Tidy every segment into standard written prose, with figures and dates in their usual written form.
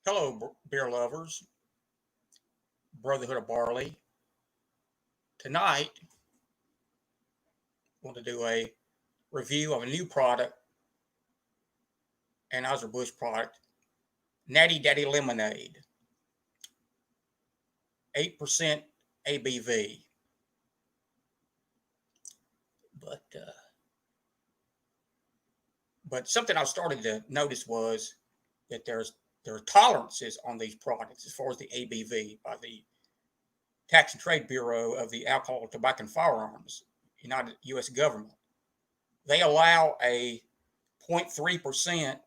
Hello, beer lovers, Brotherhood of Barley. Tonight, I want to do a review of a new product, Anheuser-Busch product, Natty Daddy Lemonade, 8% ABV. But uh, but something I started to notice was that there are tolerances on these products as far as the ABV by the Tax and Trade Bureau of the Alcohol, Tobacco, and Firearms, United U.S. government. They allow a 0.3%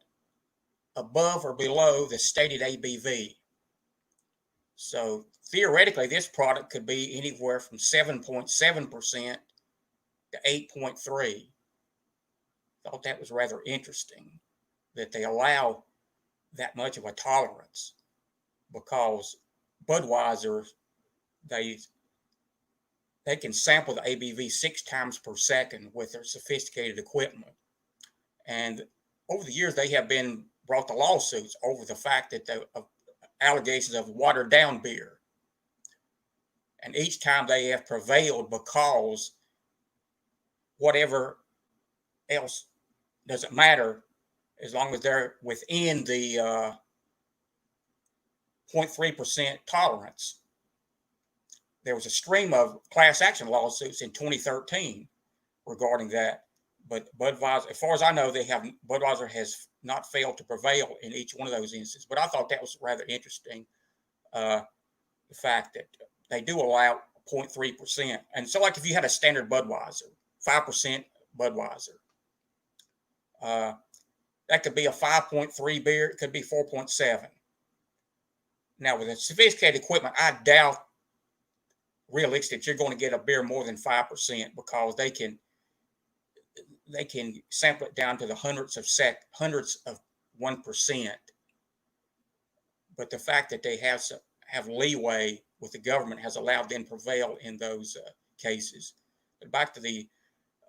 above or below the stated ABV. So theoretically, this product could be anywhere from 7.7% to 8.3. Thought that was rather interesting that they allow that much of a tolerance because Budweiser, they they can sample the ABV 6 times per second with their sophisticated equipment. And over the years, they have been brought to lawsuits over the fact that the allegations of watered down beer. And each time they have prevailed because whatever else doesn't matter as long as they're within the 0.3% tolerance. There was a stream of class action lawsuits in 2013 regarding that. But Budweiser, as far as I know, Budweiser has not failed to prevail in each one of those instances. But I thought that was rather interesting, the fact that they do allow 0.3%. And so, like if you had a standard Budweiser, 5% Budweiser, that could be a 5.3 beer. It could be 4.7. Now, with the sophisticated equipment, I doubt realistic that you're going to get a beer more than 5% because they can sample it down to the hundreds of 1%. But the fact that they have leeway with the government has allowed them to prevail in those cases. But back to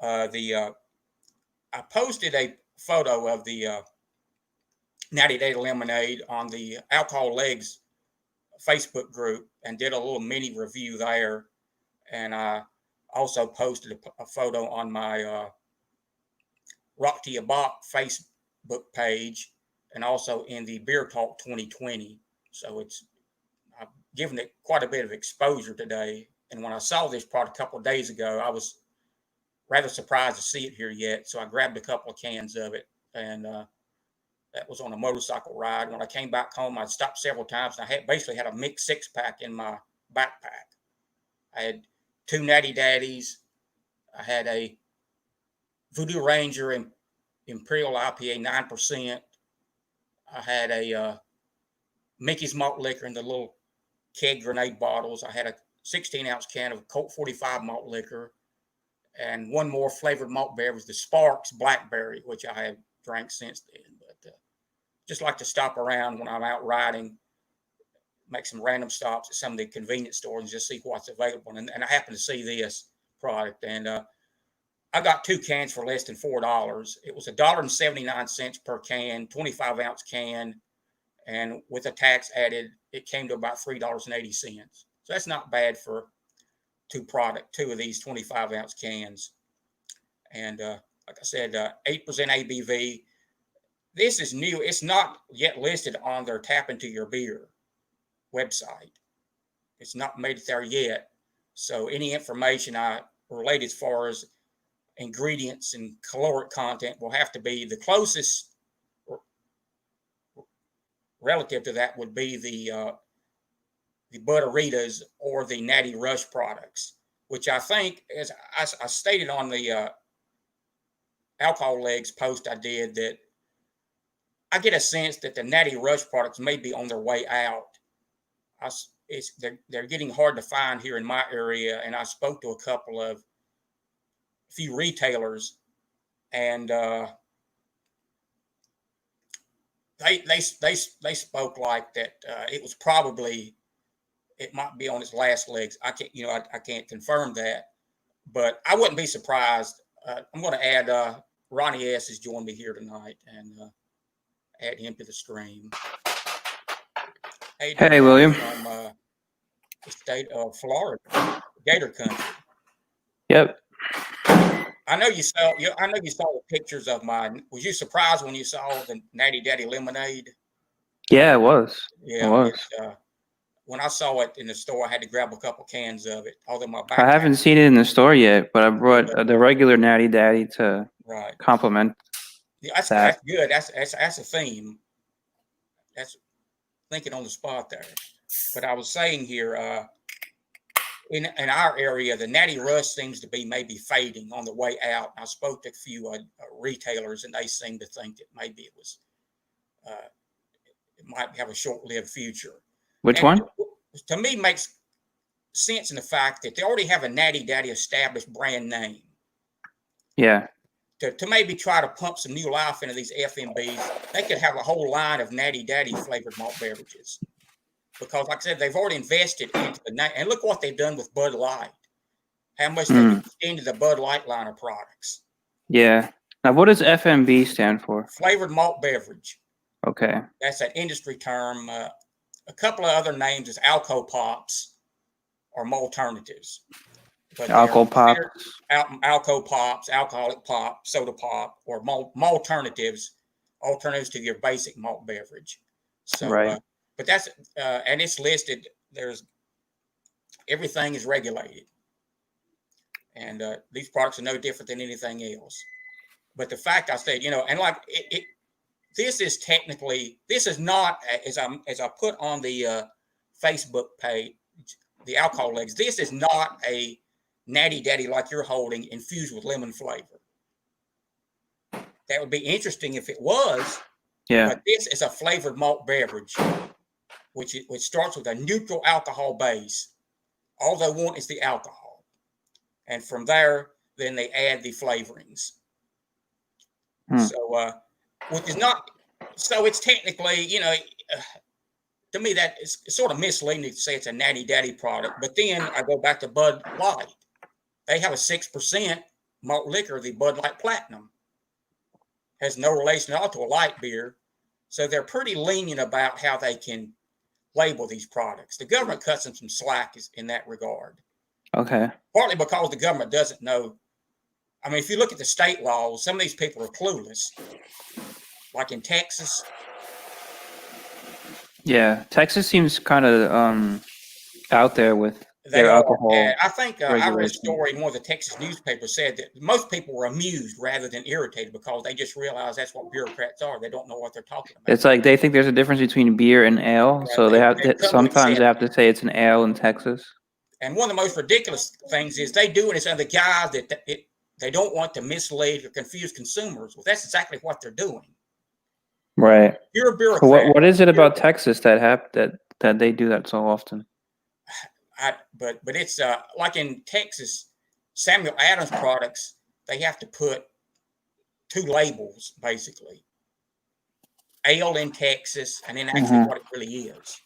I posted a photo of the Natty Daddy Lemonade on the Alcohol Legs Facebook group and did a little mini review there. And I also posted a photo on my Rock to Your Bach Facebook page and also in the Beer Talk 2020. So I've given it quite a bit of exposure today. And when I saw this product a couple of days ago, I was rather surprised to see it here yet. So I grabbed a couple of cans of it, and that was on a motorcycle ride. When I came back home, I stopped several times, and I basically had a mixed 6-pack in my backpack. I had 2 Natty Daddies. I had a Voodoo Ranger Imperial IPA 9%. I had a Mickey's Malt Liquor in the little keg grenade bottles. I had a 16-ounce can of Colt 45 malt liquor, and one more flavored malt beverage, the Sparks Blackberry, which I have drank since then. But just like to stop around when I'm out riding, make some random stops at some of the convenience stores and just see what's available. And I happened to see this product, and I got 2 cans for less than $4. It was $1.79 per can, 25-ounce can, and with the tax added, it came to about $3.80. So that's not bad for 2 of these 25-ounce cans. And like I said, 8% ABV. This is new. It's not yet listed on their Tap Into Your Beer website. It's not made it there yet. So any information I relate as far as ingredients and caloric content will have to be the closest relative to that would be the Butteritas or the Natty Rush products, which I think, as I stated on the Alcohol Legs post I did, that I get a sense that the Natty Rush products may be on their way out. They're getting hard to find here in my area, and I spoke to a few retailers, and they spoke like that it might be on its last legs. I can't confirm that, but I wouldn't be surprised. I'm going to add Ronnie S. has joined me here tonight, and add him to the stream. Hey Hey, there, I'm William. from the state of Florida, Gator Country. Yep. I know you saw. I know you saw the pictures of mine. Was you surprised when you saw the Natty Daddy lemonade? Yeah, it was. It Yeah, was. it's when I saw it in the store, I had to grab a couple cans of it. Although my I backpack, haven't seen it in the store yet, but I yeah, brought the regular Natty Daddy to right. complement Yeah, that. that's good. That's a theme. That's thinking on the spot there. But I was saying here, in our area, the Natty Rush seems to be maybe fading on the way out. I spoke to a few retailers, and they seem to think that maybe uh, it might have a short-lived future. Which And one? to me, makes sense in the fact that they already have a Natty Daddy established brand name. Yeah. To maybe try to pump some new life into these FMBs, they could have a whole line of Natty Daddy flavored malt beverages. Because, like I said, they've already invested into the name. And look what they've done with Bud Light. How much they've Mm. extended the Bud Light line of products. Yeah. Now, what does FMB stand for? Flavored malt beverage. Okay. That's an industry term. A couple of other names is Alco Pops or Malternatives. But they're Alcohol pop. considered Alco Pops, alcoholic pop, soda pop, or Malternatives, alternatives to your basic malt beverage. So, Right. but that's, and it's listed, there's, everything is regulated. And these products are no different than anything else. But the fact I said, and like this is technically, this is not, as I put on the Facebook page, the alcohol legs, this is not a Natty Daddy like you're holding infused with lemon flavor. That would be interesting if it was. Yeah. But this is a flavored malt beverage, which starts with a neutral alcohol base. All they want is the alcohol. And from there, then they add the flavorings. So, which is not, so it's technically, to me, that is sort of misleading to say it's a Natty Daddy product. But then I go back to Bud Light. They have a 6% malt liquor, the Bud Light Platinum. Has no relation at all to a light beer. So they're pretty lenient about how they can label these products. The government cuts them some slack in that regard. Okay. Partly because the government doesn't know. I mean, if you look at the state laws, some of these people are clueless. Like in Texas. Yeah. Texas seems kind of out there with They their are. alcohol I think I read a regulation. story in one of the Texas newspapers said that most people were amused rather than irritated because they just realized that's what bureaucrats are. They don't know what they're talking about. It's like they think there's a difference between beer and ale, Yeah, so they have they've come to sometimes accept they have it. to say it's an ale in Texas. And one of the most ridiculous things is they do it as under the guise that they don't want to mislead or confuse consumers. Well, that's exactly what they're doing. Right. You're a So bureaucrat. what is it about Texas that they do that so often? But it's like in Texas, Samuel Adams products, they have to put two labels basically. Ale in Texas, and then actually what it really is.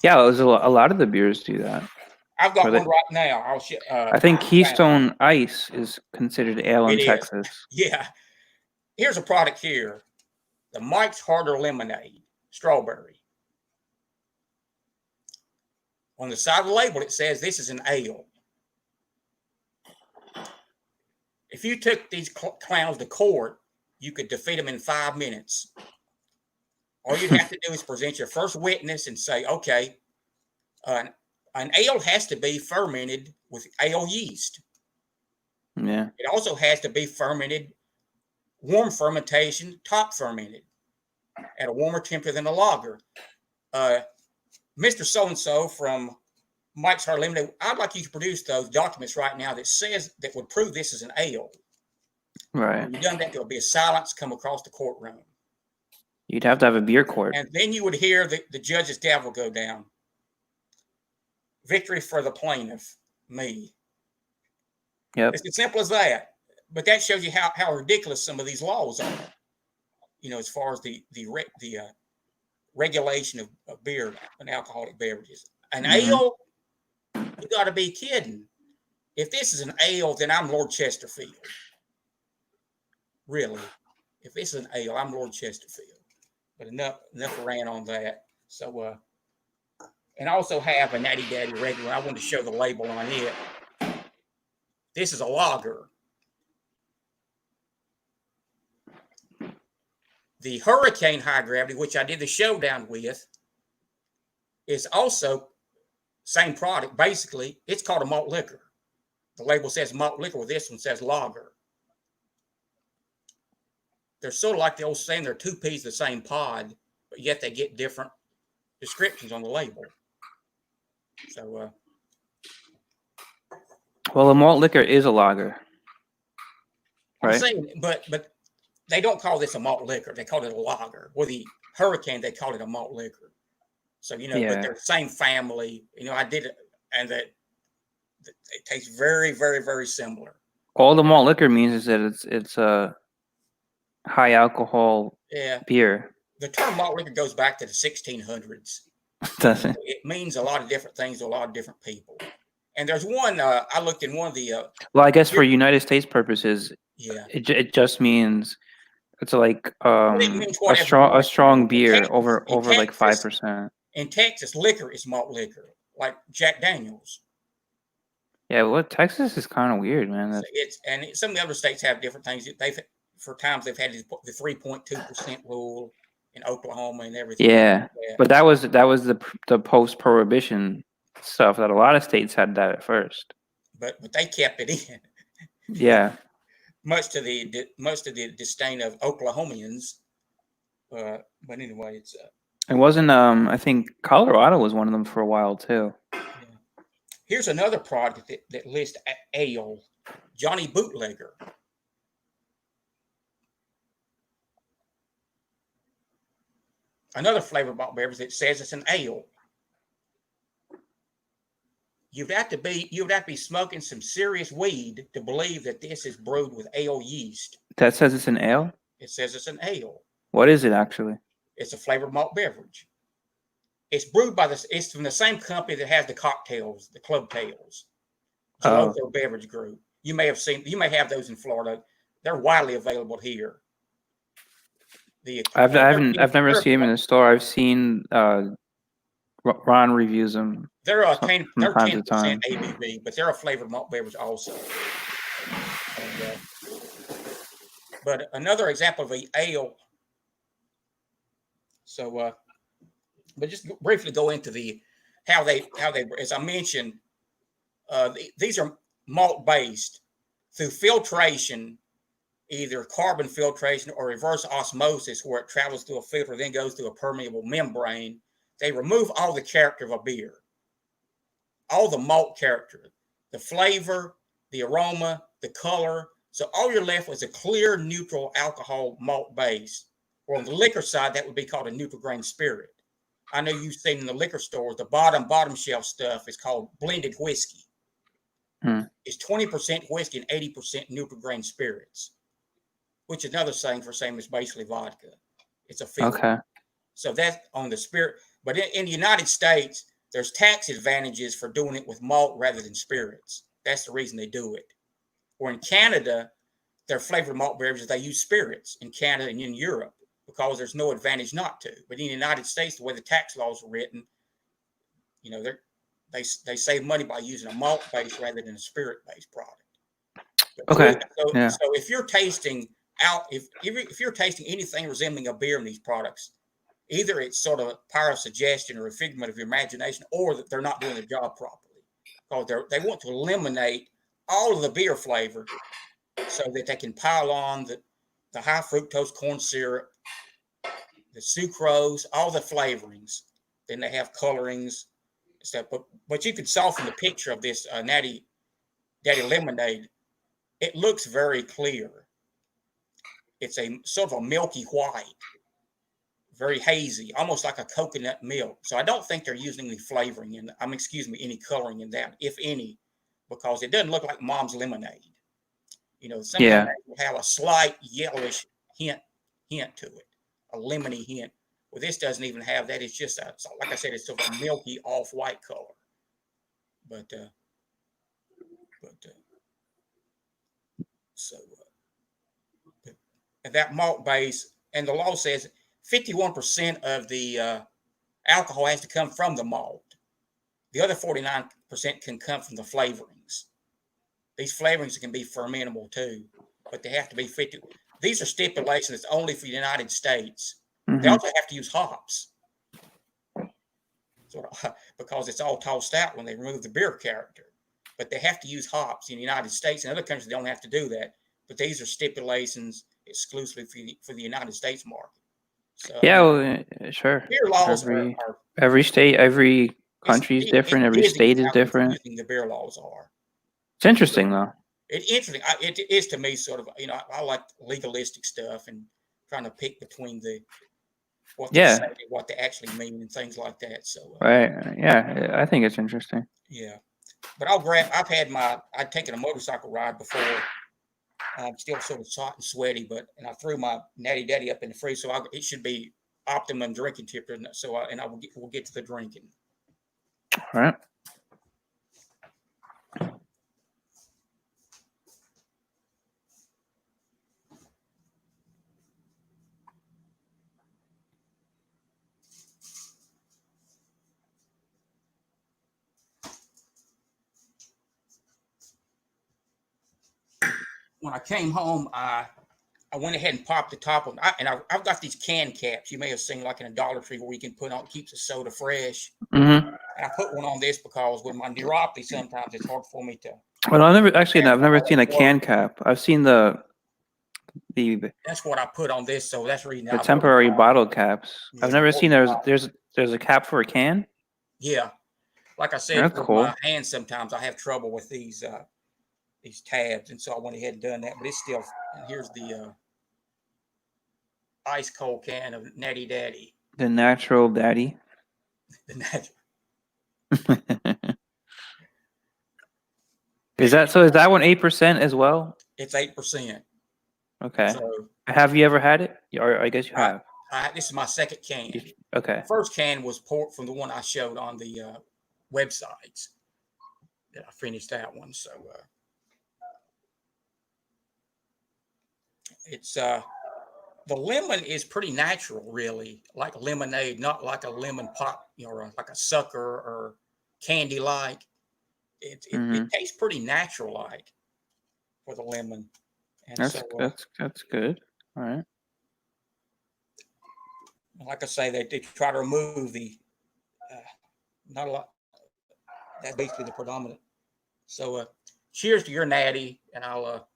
Yeah, a lot of the beers do that. I've got one right now. I think Keystone Ice is considered ale in Texas. Yeah. Here's a product here. The Mike's Harder Lemonade, strawberry. On the side of the label, it says this is an ale. If you took these clowns to court, you could defeat them in 5 minutes. All you'd have to do is present your first witness and say, okay, an ale has to be fermented with ale yeast. Yeah. It also has to be fermented, warm fermentation, top fermented at a warmer temperature than a lager. Mr. So-and-so from Mike's Hard Lemonade, I'd like you to produce those documents right now that would prove this is an ale. Right. When you've done that, there'll be a silence come across the courtroom. You'd have to have a beer court. And then you would hear the judge's gavel go down. Victory for the plaintiff, me. Yep. It's as simple as that. But that shows you how ridiculous some of these laws are. As far as the regulation of beer and alcoholic beverages. An ale, you got to be kidding. If this is an ale, then I'm Lord Chesterfield. Really. If this is an ale, I'm Lord Chesterfield. But enough ran on that. So and I also have a Natty Daddy regular. I wanted to show the label on it. This is a lager. The Hurricane High Gravity, which I did the showdown with, is also same product. Basically, it's called a malt liquor. The label says malt liquor, with this one says lager. They're sort of like the old saying, they're two peas the same pod, but yet they get different descriptions on the label. So, Well, a malt liquor is a lager, I'm right? saying, but they don't call this a malt liquor. They call it a lager. With the Hurricane, they call it a malt liquor. So, but they're the same family. I did it, and that it tastes very, very, very similar. All the malt liquor means is that it's a high alcohol beer. The term malt liquor goes back to the 1600s. Does it? It means a lot of different things to a lot of different people. And there's one, I looked in one of the... well, I guess for United States purposes, it just means it's like a strong beer Texas, over Texas, like 5%. In Texas, liquor is malt liquor, like Jack Daniels. Yeah, well, Texas is kind of weird, man. And some of the other states have different things. For times they've had the 3.2% rule in Oklahoma and everything. Yeah, like but that was the post-prohibition stuff that a lot of states had that at first. But they kept it in. Yeah. much to the disdain of Oklahomans. But anyway, it's. It wasn't. I think Colorado was one of them for a while too. Yeah. Here's another product that lists ale, Johnny Bootlegger. Another flavored malt beverage that says it's an ale. You'd have to be smoking some serious weed to believe that this is brewed with ale yeast. That says it's an ale? It says it's an ale. What is it actually? It's a flavored malt beverage. It's brewed it's from the same company that has the cocktails, the Club Tails. Gelato Beverage Group. You may have those in Florida. They're widely available here. I've never seen them in the store. I've seen Ron reviews them. They're 10% ABV, but they're a flavored malt beverage also. But another example of an ale. So, but just briefly go into how they as I mentioned, these are malt based through filtration. Either carbon filtration or reverse osmosis, where it travels through a filter, then goes through a permeable membrane. They remove all the character of a beer, all the malt character, the flavor, the aroma, the color. So all you're left with is a clear, neutral alcohol malt base. Or on the liquor side, that would be called a neutral grain spirit. I know you've seen in the liquor stores, the bottom shelf stuff is called blended whiskey. It's 20% whiskey and 80% neutral grain spirits, which is another saying for saying it's basically vodka. It's a filter. Okay. So that's on the spirit. But in the United States, there's tax advantages for doing it with malt rather than spirits. That's the reason they do it. Or in Canada, their flavored malt beverages, they use spirits in Canada and in Europe because there's no advantage not to. But in the United States, the way the tax laws are written, they save money by using a malt base rather than a spirit based product. Okay. So if you're tasting if you're tasting anything resembling a beer in these products, either it's sort of power of suggestion or a figment of your imagination, or that they're not doing their job properly. Because they want to eliminate all of the beer flavor so that they can pile on the high fructose corn syrup, the sucrose, all the flavorings. Then they have colorings and stuff. But you can soften the picture of this Natty Daddy lemonade. It looks very clear. It's a sort of a milky white, very hazy, almost like a coconut milk. So I don't think they're using any flavoring any coloring in that, if any, because it doesn't look like mom's lemonade. Sometimes it will have a slight yellowish hint to it, a lemony hint. Well, this doesn't even have that. It's just like I said, it's sort of a milky off-white color. That malt base, and the law says 51% of the alcohol has to come from the malt. The other 49% can come from the flavorings. These flavorings can be fermentable too, but they have to be 50. These are stipulations only for the United States. They also have to use hops, because it's all tossed out when they remove the beer character. But they have to use hops in the United States. In other countries, they don't have to do that. But these are stipulations exclusively for the United States market. So, yeah, well, sure. Beer laws every state, every country is different. Every state is different. The beer laws are. It's interesting, though. It's interesting. It is to me sort of, I like legalistic stuff and trying to pick between what they say, what they actually mean, and things like that. So right, yeah, I think it's interesting. Yeah, but I'd taken a motorcycle ride before. I'm still sort of hot and sweaty, and I threw my Natty Daddy up in the freezer, so it should be optimum drinking temperature. So we'll get to the drinking. All right. When I came home, I went ahead and popped the top of and I've got these can caps. You may have seen like in a Dollar Tree where you can put on, keeps the soda fresh. Mm-hmm. And I put one on this because with my neuropathy, sometimes it's hard for me to. Well, I've never seen a can cap. I've seen the. That's what I put on this, so that's the reason. The temporary bottle caps. Yeah. I've never seen there's a cap for a can. Yeah, like I said, with my hands sometimes I have trouble with these tabs, and so I went ahead and done that. But it's still. Here's the ice cold can of Natty Daddy. The natural daddy. The natural. Is that one 8% as well? It's 8%. Okay. So, have you ever had it? Or I guess you have. This is my second can. Okay. The first can was poured from the one I showed on the websites. That I finished that one. So it's the lemon is pretty natural, really, like lemonade, not like a lemon pop, like a sucker or candy like. It tastes pretty natural like for the lemon. And that's good. All right. Like I say, they try to remove the not a lot. That's basically the predominant. So, cheers to your Natty, and I'll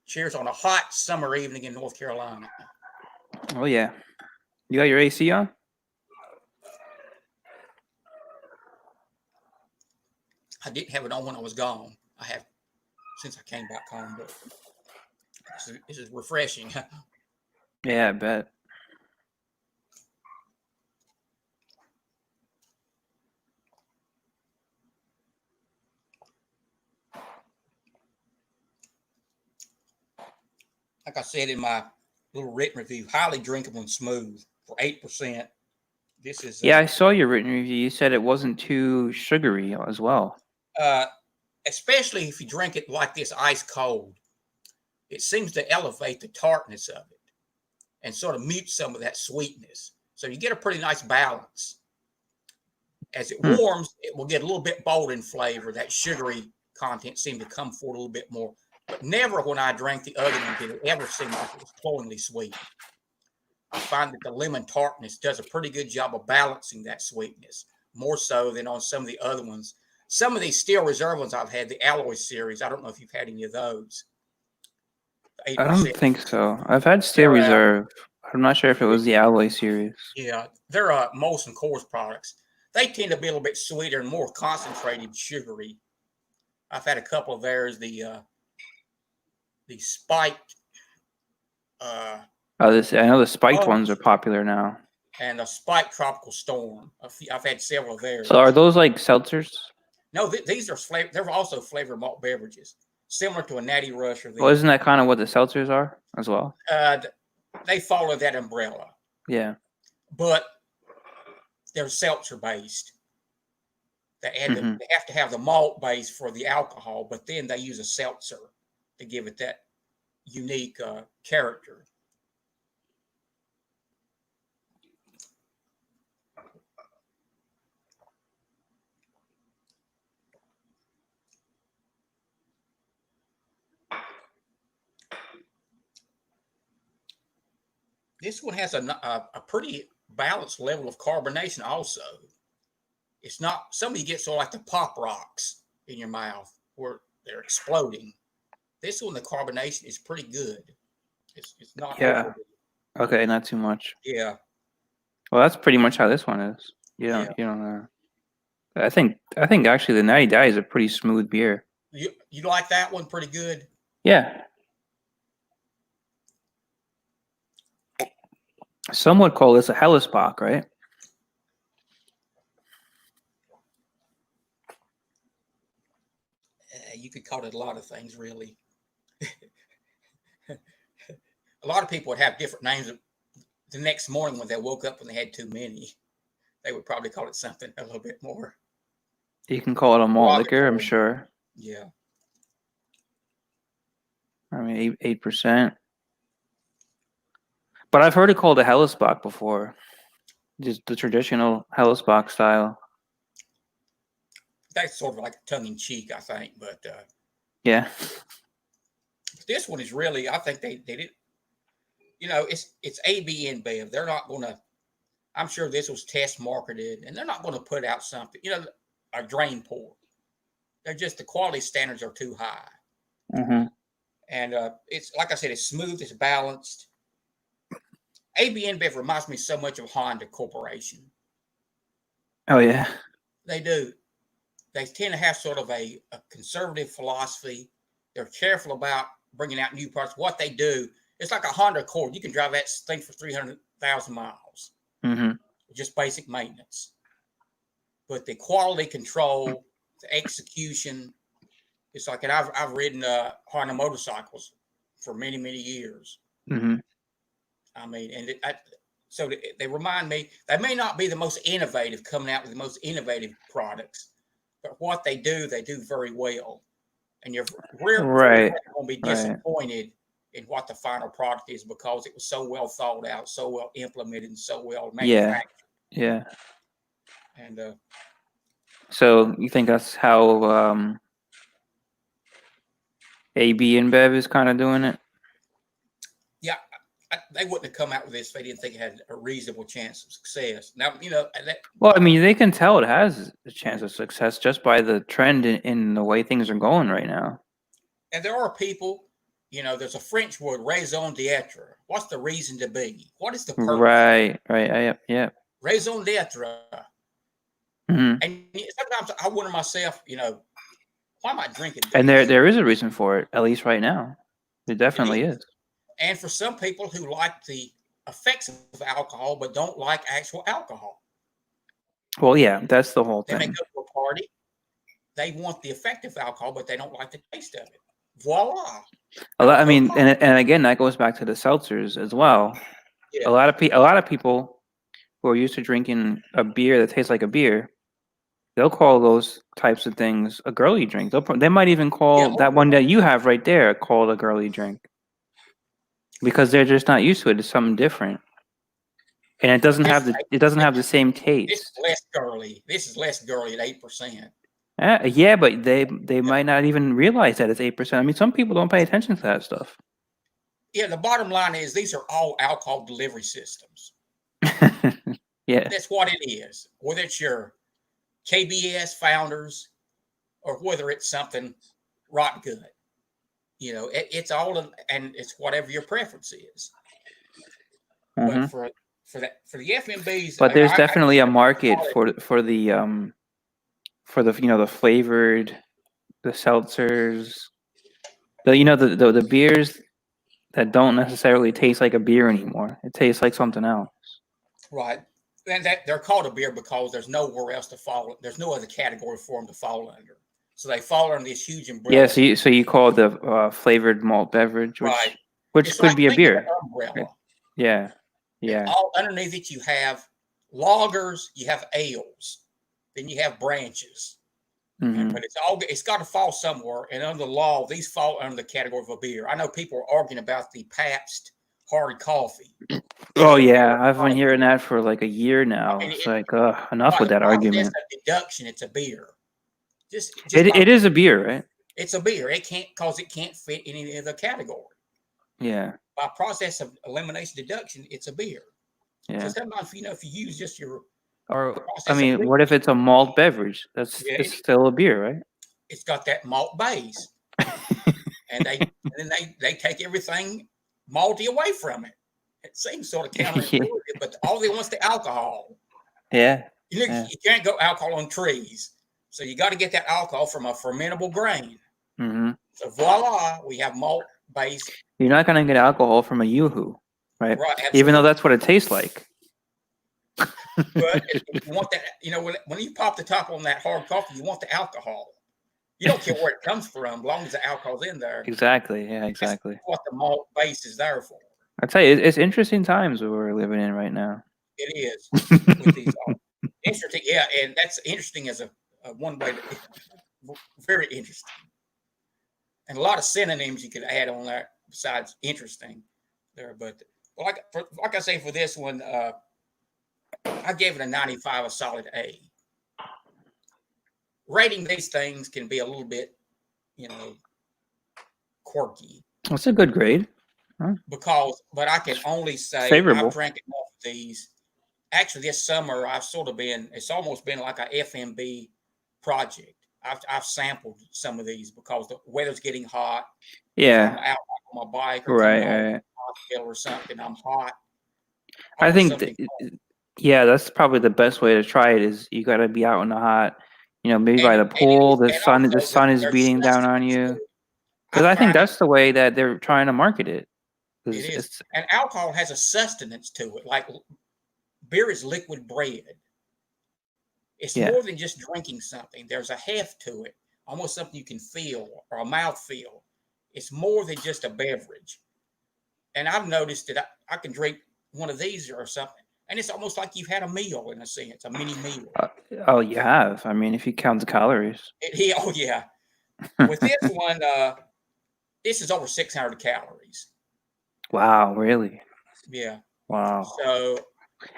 cheers on a hot summer evening in North Carolina. Oh yeah, you got your AC on? I didn't have it on when I was gone. I have since I came back home, but this is refreshing. Yeah, I bet. Like I said in my little written review, highly drinkable and smooth for 8%. This is I saw your written review. You said it wasn't too sugary as well. Especially if you drink it like this ice cold, it seems to elevate the tartness of it and sort of mute some of that sweetness. So you get a pretty nice balance. As it warms, it will get a little bit bolder in flavor. That sugary content seemed to come forward a little bit more. But never when I drank the other one did it ever seem like it was cloyingly sweet. I find that the lemon tartness does a pretty good job of balancing that sweetness, more so than on some of the other ones. Some of these Steel Reserve ones I've had, the Alloy series, I don't know if you've had any of those. 8%. I don't think so. I've had Steel Reserve. I'm not sure if it was the Alloy series. Yeah, they're Molson Coors products. They tend to be a little bit sweeter and more concentrated, sugary. I've had a couple of theirs. The spiked. I know the spiked ones are popular now. And a spiked Tropical Storm. I've had several of theirs. So are those like seltzers? No, these are they're also flavored malt beverages, similar to a Natty Rush. Well, isn't that kind of what the seltzers are as well? They follow that umbrella. Yeah. But they're seltzer based. They have to have the malt base for the alcohol, but then they use a seltzer to give it that unique character. This one has a pretty balanced level of carbonation also. It's not, some of you get sort of like the pop rocks in your mouth where they're exploding. This one, the carbonation is pretty good. It's not overly. Okay, not too much. Yeah. Well, that's pretty much how this one is. You don't know. I think actually the Natty Daddy is a pretty smooth beer. You like that one pretty good? Yeah. Some would call this a Hellesbock, right? You could call it a lot of things, really. A lot of people would have different names. The next morning when they woke up and they had too many, they would probably call it something a little bit more. You can call it a malt liquor, I'm sure. Yeah. I mean, 8%. But I've heard it called a Hellesbock before. Just the traditional Hellesbock style. That's sort of like tongue-in-cheek, I think. But yeah. This one is really, I think they did. You know, it's AB InBev. They're not going to, I'm sure this was test marketed, and they're not going to put out something, you know, a drain pour. They're just, the quality standards are too high. Mm-hmm. And it's, like I said, it's smooth, it's balanced. AB InBev reminds me so much of Honda Corporation. Oh, yeah. They do. They tend to have sort of a conservative philosophy. They're careful about bringing out new products. What they do, it's like a Honda Accord. You can drive that thing for 300,000 miles. Mm-hmm. Just basic maintenance. But the quality control, the execution, it's like, and I've ridden Honda motorcycles for many, many years. Mm-hmm. I mean, and so they remind me, they may not be the most innovative, coming out with the most innovative products, but what they do very well. And you're rarely going to be disappointed in what the final product is, because it was so well thought out, so well implemented, and so well manufactured. Yeah. And so you think that's how AB InBev is kind of doing it? Yeah, they wouldn't have come out with this if they didn't think it had a reasonable chance of success. Now, you know. Well, I mean, they can tell it has a chance of success just by the trend in the way things are going right now. And there are people, you know, there's a French word, raison d'etre. What's the reason to be? What is the purpose? Right. Yeah. Raison d'etre. Mm-hmm. And sometimes I wonder myself, you know, why am I drinking this? And there is a reason for it, at least right now. There definitely is. And for some people who like the effects of alcohol but don't like actual alcohol. Well, yeah, that's the whole thing. They may go to a party. They want the effect of alcohol, but they don't like the taste of it. Voila. I mean, and again, that goes back to the seltzers as well. Yeah. A lot of people who are used to drinking a beer that tastes like a beer, they'll call those types of things a girly drink. They might even call that one that you have right there called a girly drink, because they're just not used to it. It's something different, and it doesn't have the same taste. It's less girly. This is less girly at 8%. Yeah, but they might not even realize that it's 8%. I mean, some people don't pay attention to that stuff. Yeah, the bottom line is these are all alcohol delivery systems. Yeah, that's what it is. Whether it's your KBS Founders or whether it's something rotten good, you know, it's all and it's whatever your preference is. Mm-hmm. But for the FMBs, but there's definitely a market for the you know, the flavored, the seltzers, the beers that don't necessarily taste like a beer anymore. It tastes like something else. Right. And that they're called a beer because there's nowhere else to fall. There's no other category for them to fall under. So they fall under this huge umbrella. Yeah. So you call it the flavored malt beverage, which could like be a beer. Umbrella. Yeah. And all underneath it, you have lagers, you have ales, then you have branches. Mm-hmm. But it's got to fall somewhere. And under the law, these fall under the category of a beer. I know people are arguing about the Pabst hard coffee. Oh yeah, I've been hearing that for like a year now. I mean, it's like enough with that argument. It's a deduction. It's a beer. It is a beer, right? It's a beer. It can't fit in any other category. Yeah. by process of elimination deduction, it's a beer. Yeah. So sometimes, if you use just your Or I process of mean, what if it's a malt beverage? That's yeah, it's still a beer, right? it's got that malt base, and then they take everything malty away from it. It seems sort of counterintuitive, but all they want is the alcohol. Yeah. You can't go alcohol on trees, so you got to get that alcohol from a fermentable grain. Mm-hmm. So voila, we have malt base. You're not gonna get alcohol from a yoo-hoo, right? Right, even though that's what it tastes like. But if you want that, when you pop the top on that hard coffee, you want the alcohol. You don't care where it comes from, as long as the alcohol's in there. Exactly. Yeah. Exactly. That's what the malt base is there for. I tell you, it's interesting times we're living in right now. It is with these interesting, yeah, and that's interesting as a one way. Very interesting, and a lot of synonyms you could add on there besides interesting there. But like I say, for this one, I gave it a 95, a solid A. Rating these things can be a little bit, quirky. That's a good grade. But I can only say favorable. I've drank enough of these. Actually, this summer it's almost been like a FMB project. I've sampled some of these because the weather's getting hot. Yeah. I'm out on my bike or right. Hospital or something. I'm hot. I think that's probably the best way to try it. Is you got to be out in the hot, maybe by the pool. The sun is beating down on you. Because I think that's the way that they're trying to market it. It is. And alcohol has a sustenance to it. Like beer is liquid bread. It's more than just drinking something. There's a heft to it, almost something you can feel or a mouth feel. It's more than just a beverage. And I've noticed that I can drink one of these or something, and it's almost like you've had a meal in a sense, a mini meal. You have. I mean, if you count the calories. Yeah. With this one, this is over 600 calories. Wow, really? Yeah. Wow. So,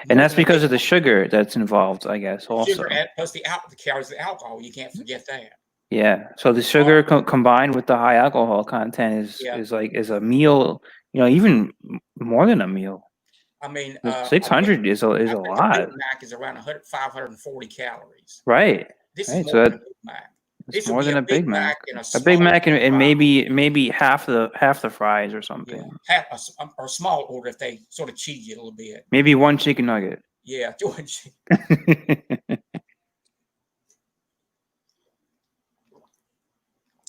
and that's because of the sugar that's involved, I guess. Also, sugar plus the calories of the alcohol. You can't forget that. Yeah. So the sugar combined with the high alcohol content is a meal. Even more than a meal. I mean, 600 is a lot. Big Mac is around 540 calories. Right. This is more than a Big Mac. It's more than a Big Mac. A Big Mac and maybe half the fries or something. Yeah, or small order if they sort of cheat you a little bit. Maybe one chicken nugget. Yeah, George.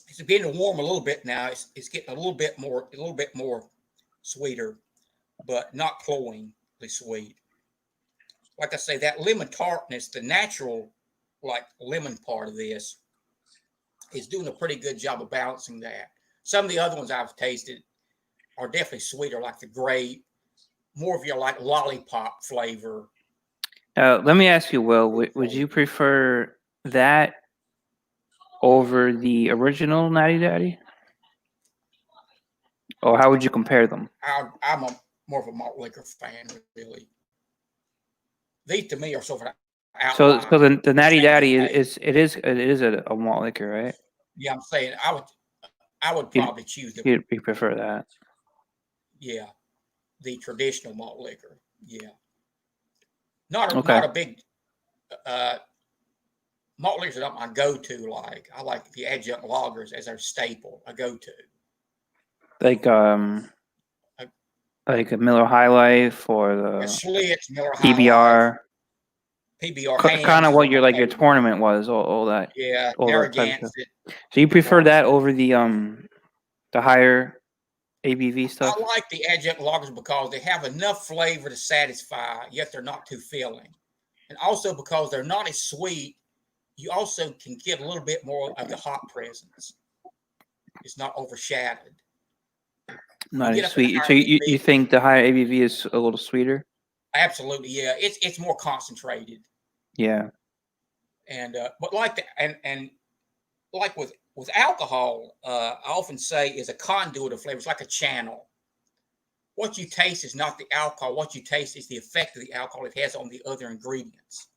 It's beginning to warm a little bit now. It's getting a little bit more sweeter, but not cloyingly sweet. Like I say, that lemon tartness, the natural lemon part of this, is doing a pretty good job of balancing that. Some of the other ones I've tasted are definitely sweeter, like the grape, more of your lollipop flavor. Let me ask you, Will, would you prefer that over the original Natty Daddy? Or how would you compare them? I'm more of a malt liquor fan, really. These to me are sort of so the Natty Daddy is a malt liquor, right? Yeah, I'm saying I would probably choose you prefer that. Yeah, the traditional malt liquor. Yeah, not a big malt liquors are not my go-to. I like the adjunct lagers as our staple, a go-to. Like a Miller High Life or the Schlitz, Miller PBR. PBR. Kind of what your tournament was, all that. Yeah, Narragansett. So you prefer that over the higher ABV stuff? I like the adjunct lagers because they have enough flavor to satisfy, yet they're not too filling. And also because they're not as sweet, you also can get a little bit more of the hop presence. It's not overshadowed. Not as sweet. So you think the higher ABV is a little sweeter? Absolutely, yeah. It's more concentrated. Yeah. And but and like with alcohol, I often say is a conduit of flavor. It's like a channel. What you taste is not the alcohol. What you taste is the effect of the alcohol it has on the other ingredients.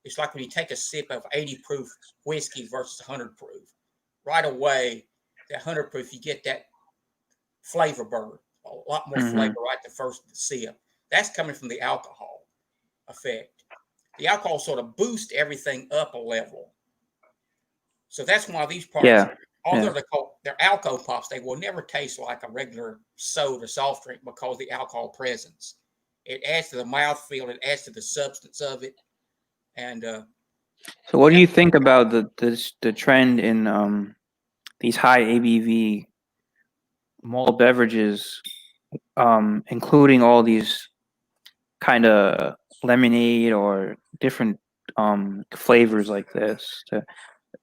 It's like when you take a sip of 80 proof whiskey versus 100 proof. Right away, that 100 proof, you get that flavor burn. a lot more flavor right the first sip. That's coming from the alcohol effect. The alcohol sort of boosts everything up a level. So that's why these products, although they're alcohol pops, they will never taste like a regular soda soft drink because the alcohol presence. It adds to the mouthfeel. It adds to the substance of it. And so, what do you think about the trend in these high ABV malt beverages, including all these kind of lemonade or different flavors like this to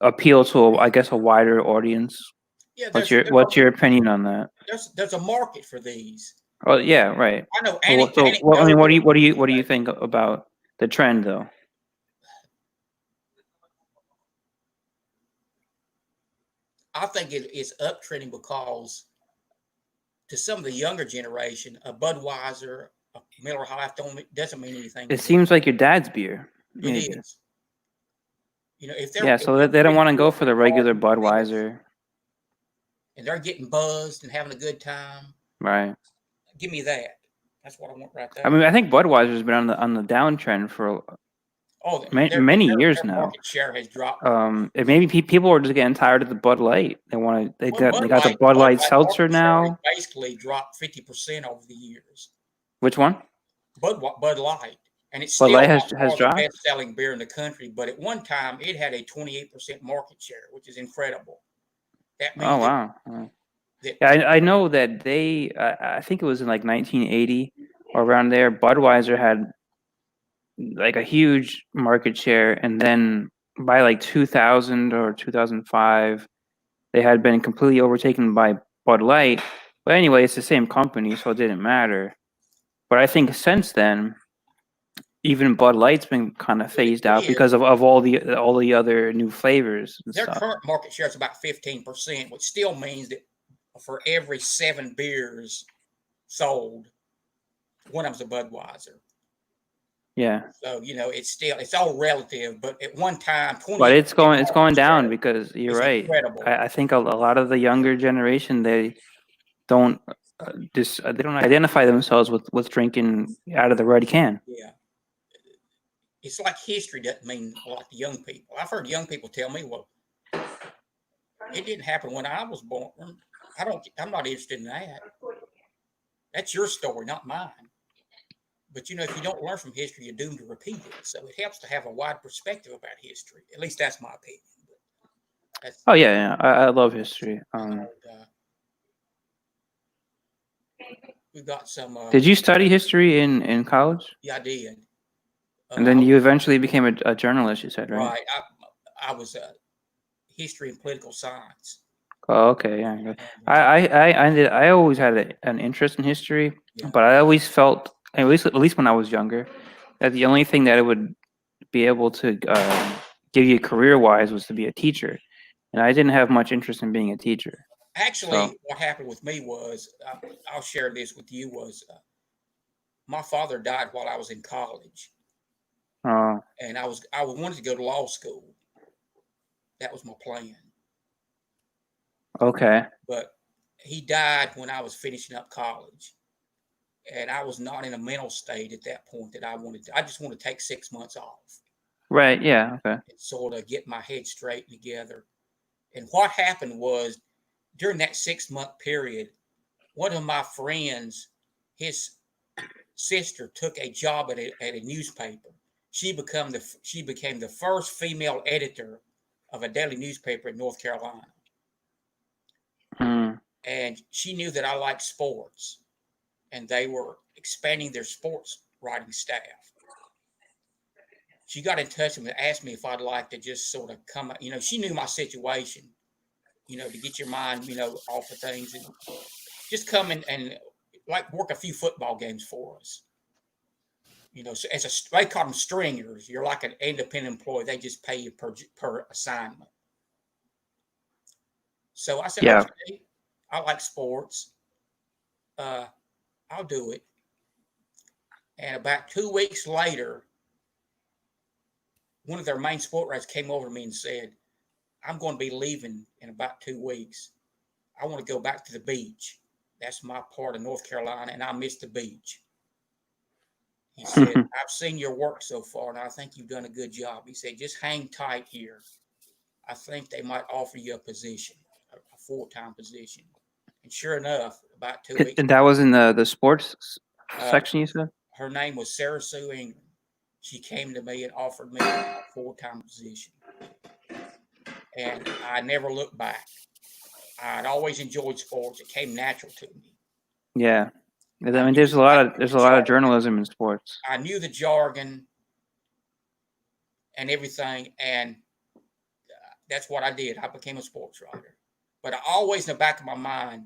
appeal to, I guess, a wider audience? yeah, What's your opinion on that? there's a market for these. Oh yeah, right. I know. I mean, what do you think about the trend though? I think it's uptrending because to some of the younger generation, a Budweiser, a Miller High Life doesn't mean anything. It seems like your dad's beer. It Maybe. is. If they're so they don't want to go for the regular Budweiser, and they're getting buzzed and having a good time, right? Give me that. That's what I want right there. I mean, I think Budweiser's been on the downtrend for many years their now. Market share has dropped. Maybe people are just getting tired of the Bud Light. They got the Bud Light seltzer now. Basically dropped 50% over the years. Which one? Bud Light, and it's Bud still Light has the dropped? best-selling beer in the country. But at one time, it had a 28% market share, which is incredible. That means wow. I know that they. I think it was in like 1980 or around there. Budweiser had like a huge market share, and then by like 2000 or 2005, they had been completely overtaken by Bud Light. But anyway, it's the same company, so it didn't matter. But I think since then, even Bud Light's been kind of phased out because of all the other new flavors. Their current market share is about 15%, which still means that for every 7 beers sold, one of them's a Budweiser. Yeah. So it's all relative, but at one time, but it's going down because you're right. I think a lot of the younger generation they don't they don't identify themselves with drinking out of the red can. Yeah. It's like history doesn't mean a lot to young people. I've heard young people tell me, well, it didn't happen when I was born. I'm not interested in that. That's your story, not mine. But if you don't learn from history, you're doomed to repeat it. So it helps to have a wide perspective about history. At least that's my opinion. Oh yeah. I love history. We've got some. Did you study history in college? Yeah, I did. And then you eventually became a journalist. You said, right? Right. I was history and political science. Oh, okay. Yeah. I always had an interest in history, but I always felt, at least when I was younger, that the only thing that it would be able to give you career-wise was to be a teacher, and I didn't have much interest in being a teacher. Actually, what happened with me was, I'll share this with you, was my father died while I was in college. And I wanted to go to law school. That was my plan. Okay. But he died when I was finishing up college. And I was not in a mental state at that point that I just want to take 6 months off. Right, yeah, okay. And sort of get my head straight together. And what happened was, during that 6-month period, one of my friends, his sister, took a job at a newspaper. She became the first female editor of a daily newspaper in North Carolina. And she knew that I liked sports, and they were expanding their sports writing staff. She got in touch with me and asked me if I'd like to just sort of come, she knew my situation, to get your mind, off of things, and just come in and like work a few football games for us. So they call them stringers. You're like an independent employee. They just pay you per assignment. So I said, okay, I like sports. I'll do it. And about 2 weeks later, one of their main sport writers came over to me and said, I'm going to be leaving in about 2 weeks. I want to go back to the beach. That's my part of North Carolina, and I miss the beach. He said, I've seen your work so far, and I think you've done a good job. He said, just hang tight here. I think they might offer you a position, a full-time position. And sure enough, about 2 weeks. And that was in the sports section, you said? Her name was Sarah Sue Ingram. She came to me and offered me a full-time position. And I never looked back. I'd always enjoyed sports. It came natural to me. Yeah. I mean, there's a lot of journalism in sports. I knew the jargon and everything, and that's what I did. I became a sports writer. But I always, in the back of my mind,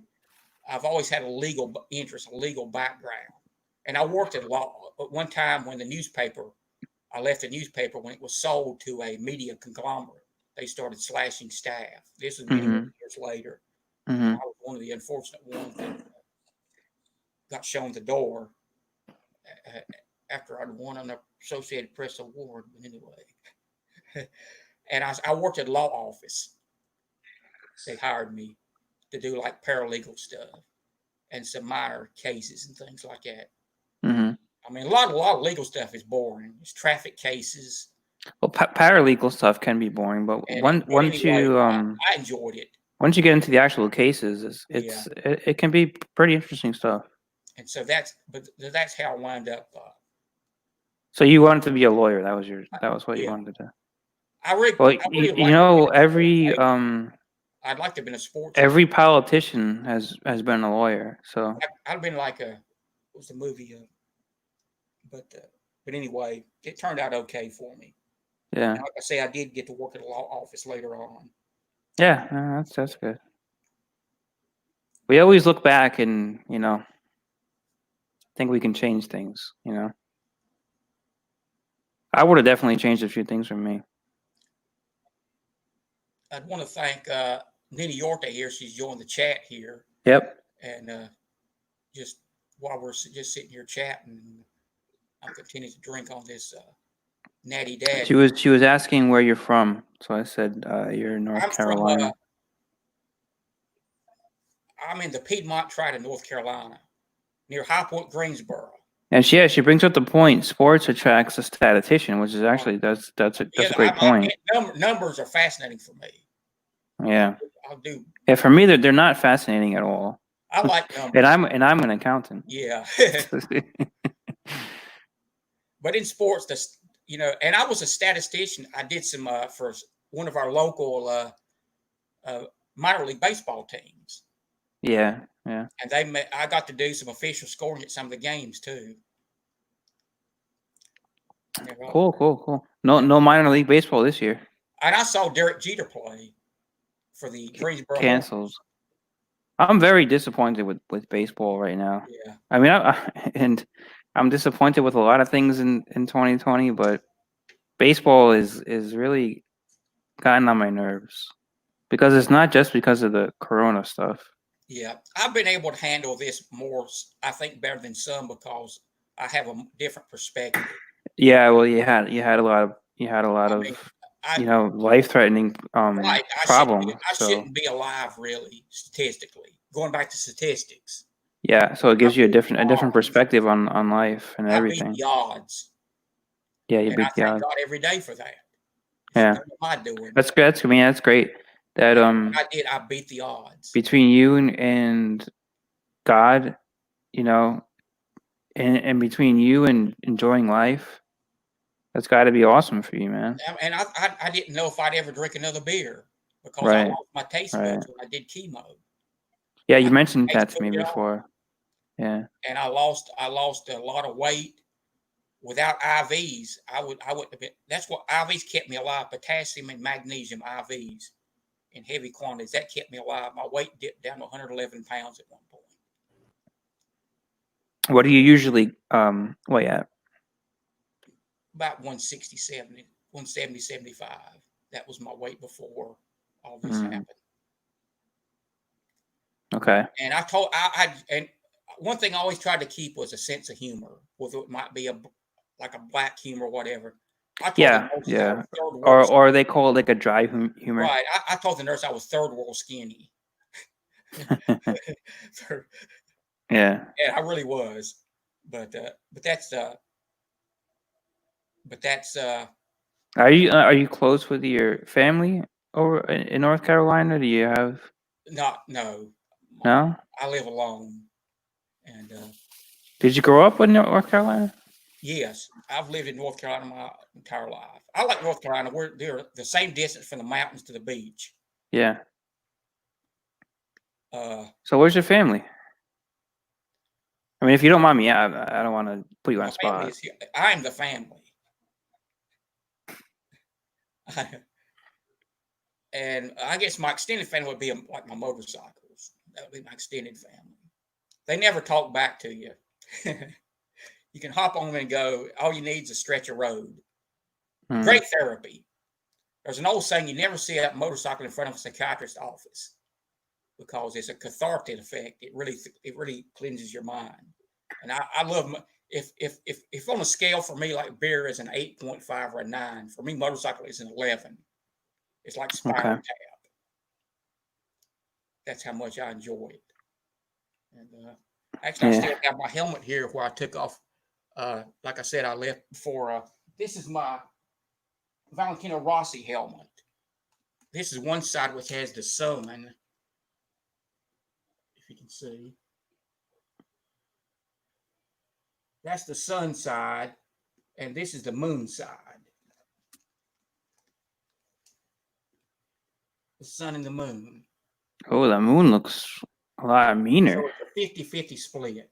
I've always had a legal interest, a legal background. And I worked at law. But one time when I left the newspaper when it was sold to a media conglomerate, they started slashing staff. This was many years later. I was one of the unfortunate ones that got shown the door after I'd won an Associated Press award. But anyway, and I worked at law office. They hired me to do like paralegal stuff and some minor cases and things like that. I mean, a lot of legal stuff is boring. It's traffic cases. Well, paralegal stuff can be boring, but once you I enjoyed it. Once you get into the actual cases, it can be pretty interesting stuff. And so that's how I wound up. So you wanted to be a lawyer? That was what you wanted to do. I'd like to have been a sports. Every politician has been a lawyer. So I've been like what was the movie? But anyway, it turned out okay for me. Yeah. And like I say, I did get to work at a law office later on. Yeah, that's good. We always look back and think we can change things. I would have definitely changed a few things for me. I'd want to thank Nini Yorta here. She's joined the chat here. Yep. And just while we're just sitting here chatting, I'm continuing to drink on this Natty Daddy. She was asking where you're from, so I said you're in North Carolina. I'm in the Piedmont Triad of North Carolina, near High Point, Greensboro. And she brings up the point: sports attracts a statistician, which is actually that's a great point. Numbers are fascinating for me. Yeah, I'll do. Yeah, for me, they're not fascinating at all. I like numbers, and I'm an accountant. Yeah. But in sports, and I was a statistician. I did some for one of our local minor league baseball teams. Yeah. And I got to do some official scoring at some of the games too. Cool. No minor league baseball this year. And I saw Derek Jeter play for the Greensboro. Cancels. I'm very disappointed with baseball right now. Yeah. I mean, I'm disappointed with a lot of things in 2020, but baseball is really gotten on my nerves because it's not just because of the corona stuff. Yeah, I've been able to handle this more, I think, better than some because I have a different perspective. Yeah, well, you had a lot of life-threatening problems. I shouldn't be alive, really, statistically. Going back to statistics. Yeah, so it gives you a different perspective on life and everything. I beat the odds. Yeah, you beat the odds. I thank God every day for that. Yeah, what am I doing? That's good. I mean, that's great. That I beat the odds between you and God, and between you and enjoying life. That's got to be awesome for you, man. And I didn't know if I'd ever drink another beer because I lost my taste buds when I did chemo. Yeah, you mentioned that to me before. Yeah. And I lost a lot of weight without IVs. I wouldn't have been. That's what IVs kept me alive. Potassium and magnesium IVs in heavy quantities. That kept me alive. My weight dipped down to 111 pounds at one point. What do you usually weigh at? About 170, 75. That was my weight before all this happened. Okay. And and one thing I always tried to keep was a sense of humor, whether it might be like a black humor or whatever. Yeah. Or they call it like a dry humor. Right. I told the nurse I was third world skinny. Yeah. Yeah, I really was. But that's Are you close with your family over in North Carolina? Do you have not no. no? I live alone, and Did you grow up in North Carolina? yes, I've lived in North Carolina my entire life. I like North Carolina. They're the same distance from the mountains to the beach. Yeah. Uh, So where's your family? I mean, if you don't mind me, I don't want to put you on my the family spot. is here. I am the family. And I guess my extended family would be like my motorcycles. That would be my extended family. They never talk back to you. You can hop on and go. All you need is a stretch of road. Hmm. Great therapy. There's an old saying: you never see a motorcycle in front of a psychiatrist's office because it's a cathartic effect. It really cleanses your mind. And I love if on a scale for me like beer is an 8.5 or a 9, for me motorcycle is an 11. It's like Spinal Okay. Tap. That's how much I enjoy it. And actually, I Yeah. still have my helmet here where I took off. Like I said, I left before. This is my Valentino Rossi helmet. This is one side which has the sun, if you can see. That's the sun side, and this is the moon side. The sun and the moon. Oh, the moon looks a lot meaner. So it's a 50-50 split.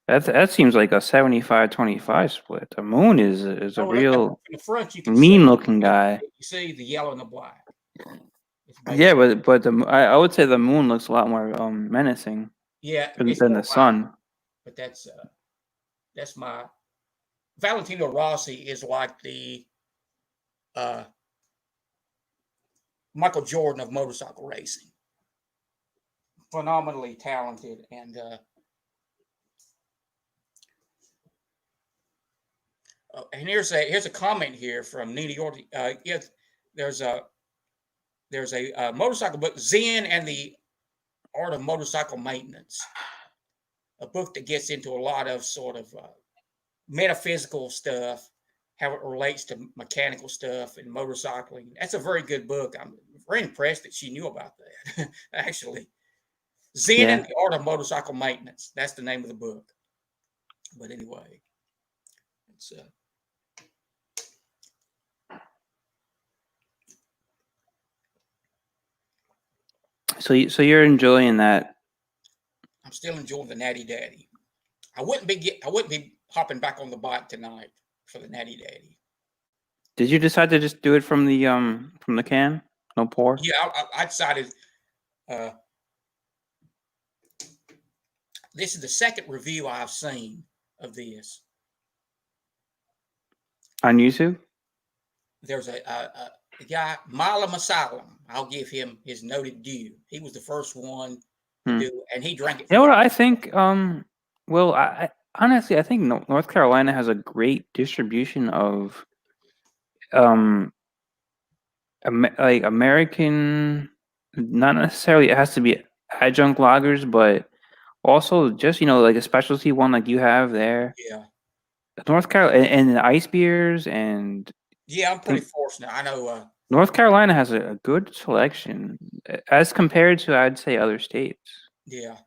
That seems like a 75-25 split. The moon is a Oh, look, from real the front, you can see mean looking guy. you see the yellow and the black. It's Yeah, basically, but I would say the moon looks a lot more menacing yeah, than, it's than more the sun. but that's my Valentino Rossi is like the uh, Michael Jordan of motorcycle racing. Phenomenally talented, and here's a comment here from Nina York. Yes, there's a motorcycle book, Zen and the Art of Motorcycle Maintenance, a book that gets into a lot of sort of metaphysical stuff, how it relates to mechanical stuff and motorcycling. That's a very good book. I'm very impressed that she knew about that. Actually, Zen and Yeah. the Art of Motorcycle Maintenance. That's the name of the book. But anyway, it's So you're enjoying that. I'm still enjoying the Natty Daddy. I wouldn't be hopping back on the bike tonight for the Natty Daddy. Did you decide to just do it from the can? No pour? Yeah, I decided. Uh, this is the second review I've seen of this. On YouTube? There's a guy, Mala Masalam. I'll give him his noted due. He was the first one to do it, and he drank it. You know what I think? Well, I honestly I think North Carolina has a great distribution of um like American, not necessarily it has to be adjunct lagers, but also just like a specialty one like you have there. Yeah, North Carolina and ice beers and yeah, I'm pretty fortunate. I know. North Carolina has a good selection as compared to I'd say other states. Yeah,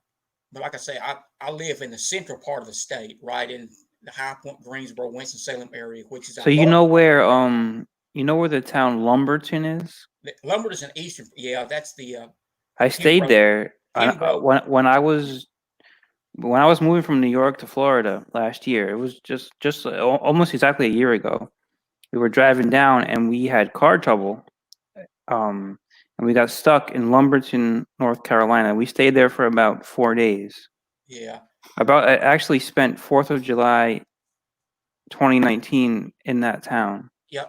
but like I say, I live in the central part of the state, right in the High Point, Greensboro, Winston-Salem area, which is So you know where the town Lumberton is? Lumberton is an eastern. Yeah, that's the I stayed there Pembroke. when I was moving from New York to Florida last year. It was just almost exactly a year ago. We were driving down and we had car trouble. And we got stuck in Lumberton, North Carolina. We stayed there for about 4 days. Yeah, I actually spent 4th of July 2019 in that town. yeah.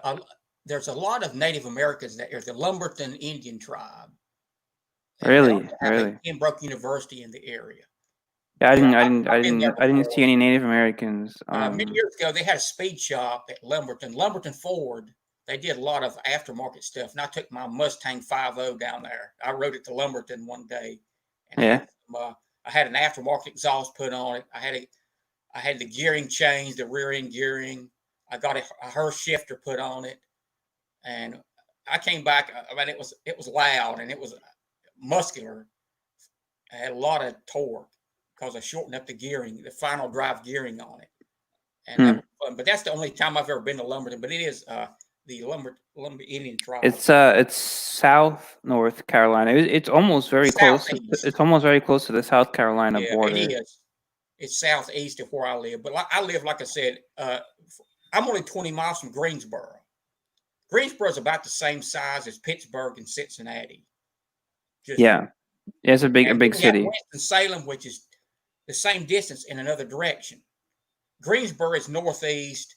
There's a lot of Native Americans that are the Lumberton Indian tribe. And they Really, also have a really. Pembroke University in the area. Yeah, Yeah, I've been there I didn't before. see any Native Americans. Many years ago, they had a speed shop at Lumberton Ford. They did a lot of aftermarket stuff, and I took my Mustang 5.0 down there. I rode it to Lumberton one day, and Yeah. I had an aftermarket exhaust put on it. I had the gearing changed, the rear end gearing. I got a Hurst shifter put on it, and I came back. I mean, it was loud and it was muscular. I had a lot of torque because I shortened up the gearing, the final drive gearing on it, and that was fun. But that's the only time I've ever been to Lumberton. But it is the Lumber Indian tribe. It's South North Carolina. It's almost very close. It's almost very close to the South Carolina border. It is. It's southeast of where I live. But I live, like I said, I'm only 20 miles from Greensboro. Greensboro is about the same size as Pittsburgh and Cincinnati. It's a big city. Winston-Salem, which is the same distance in another direction. Greensboro is northeast.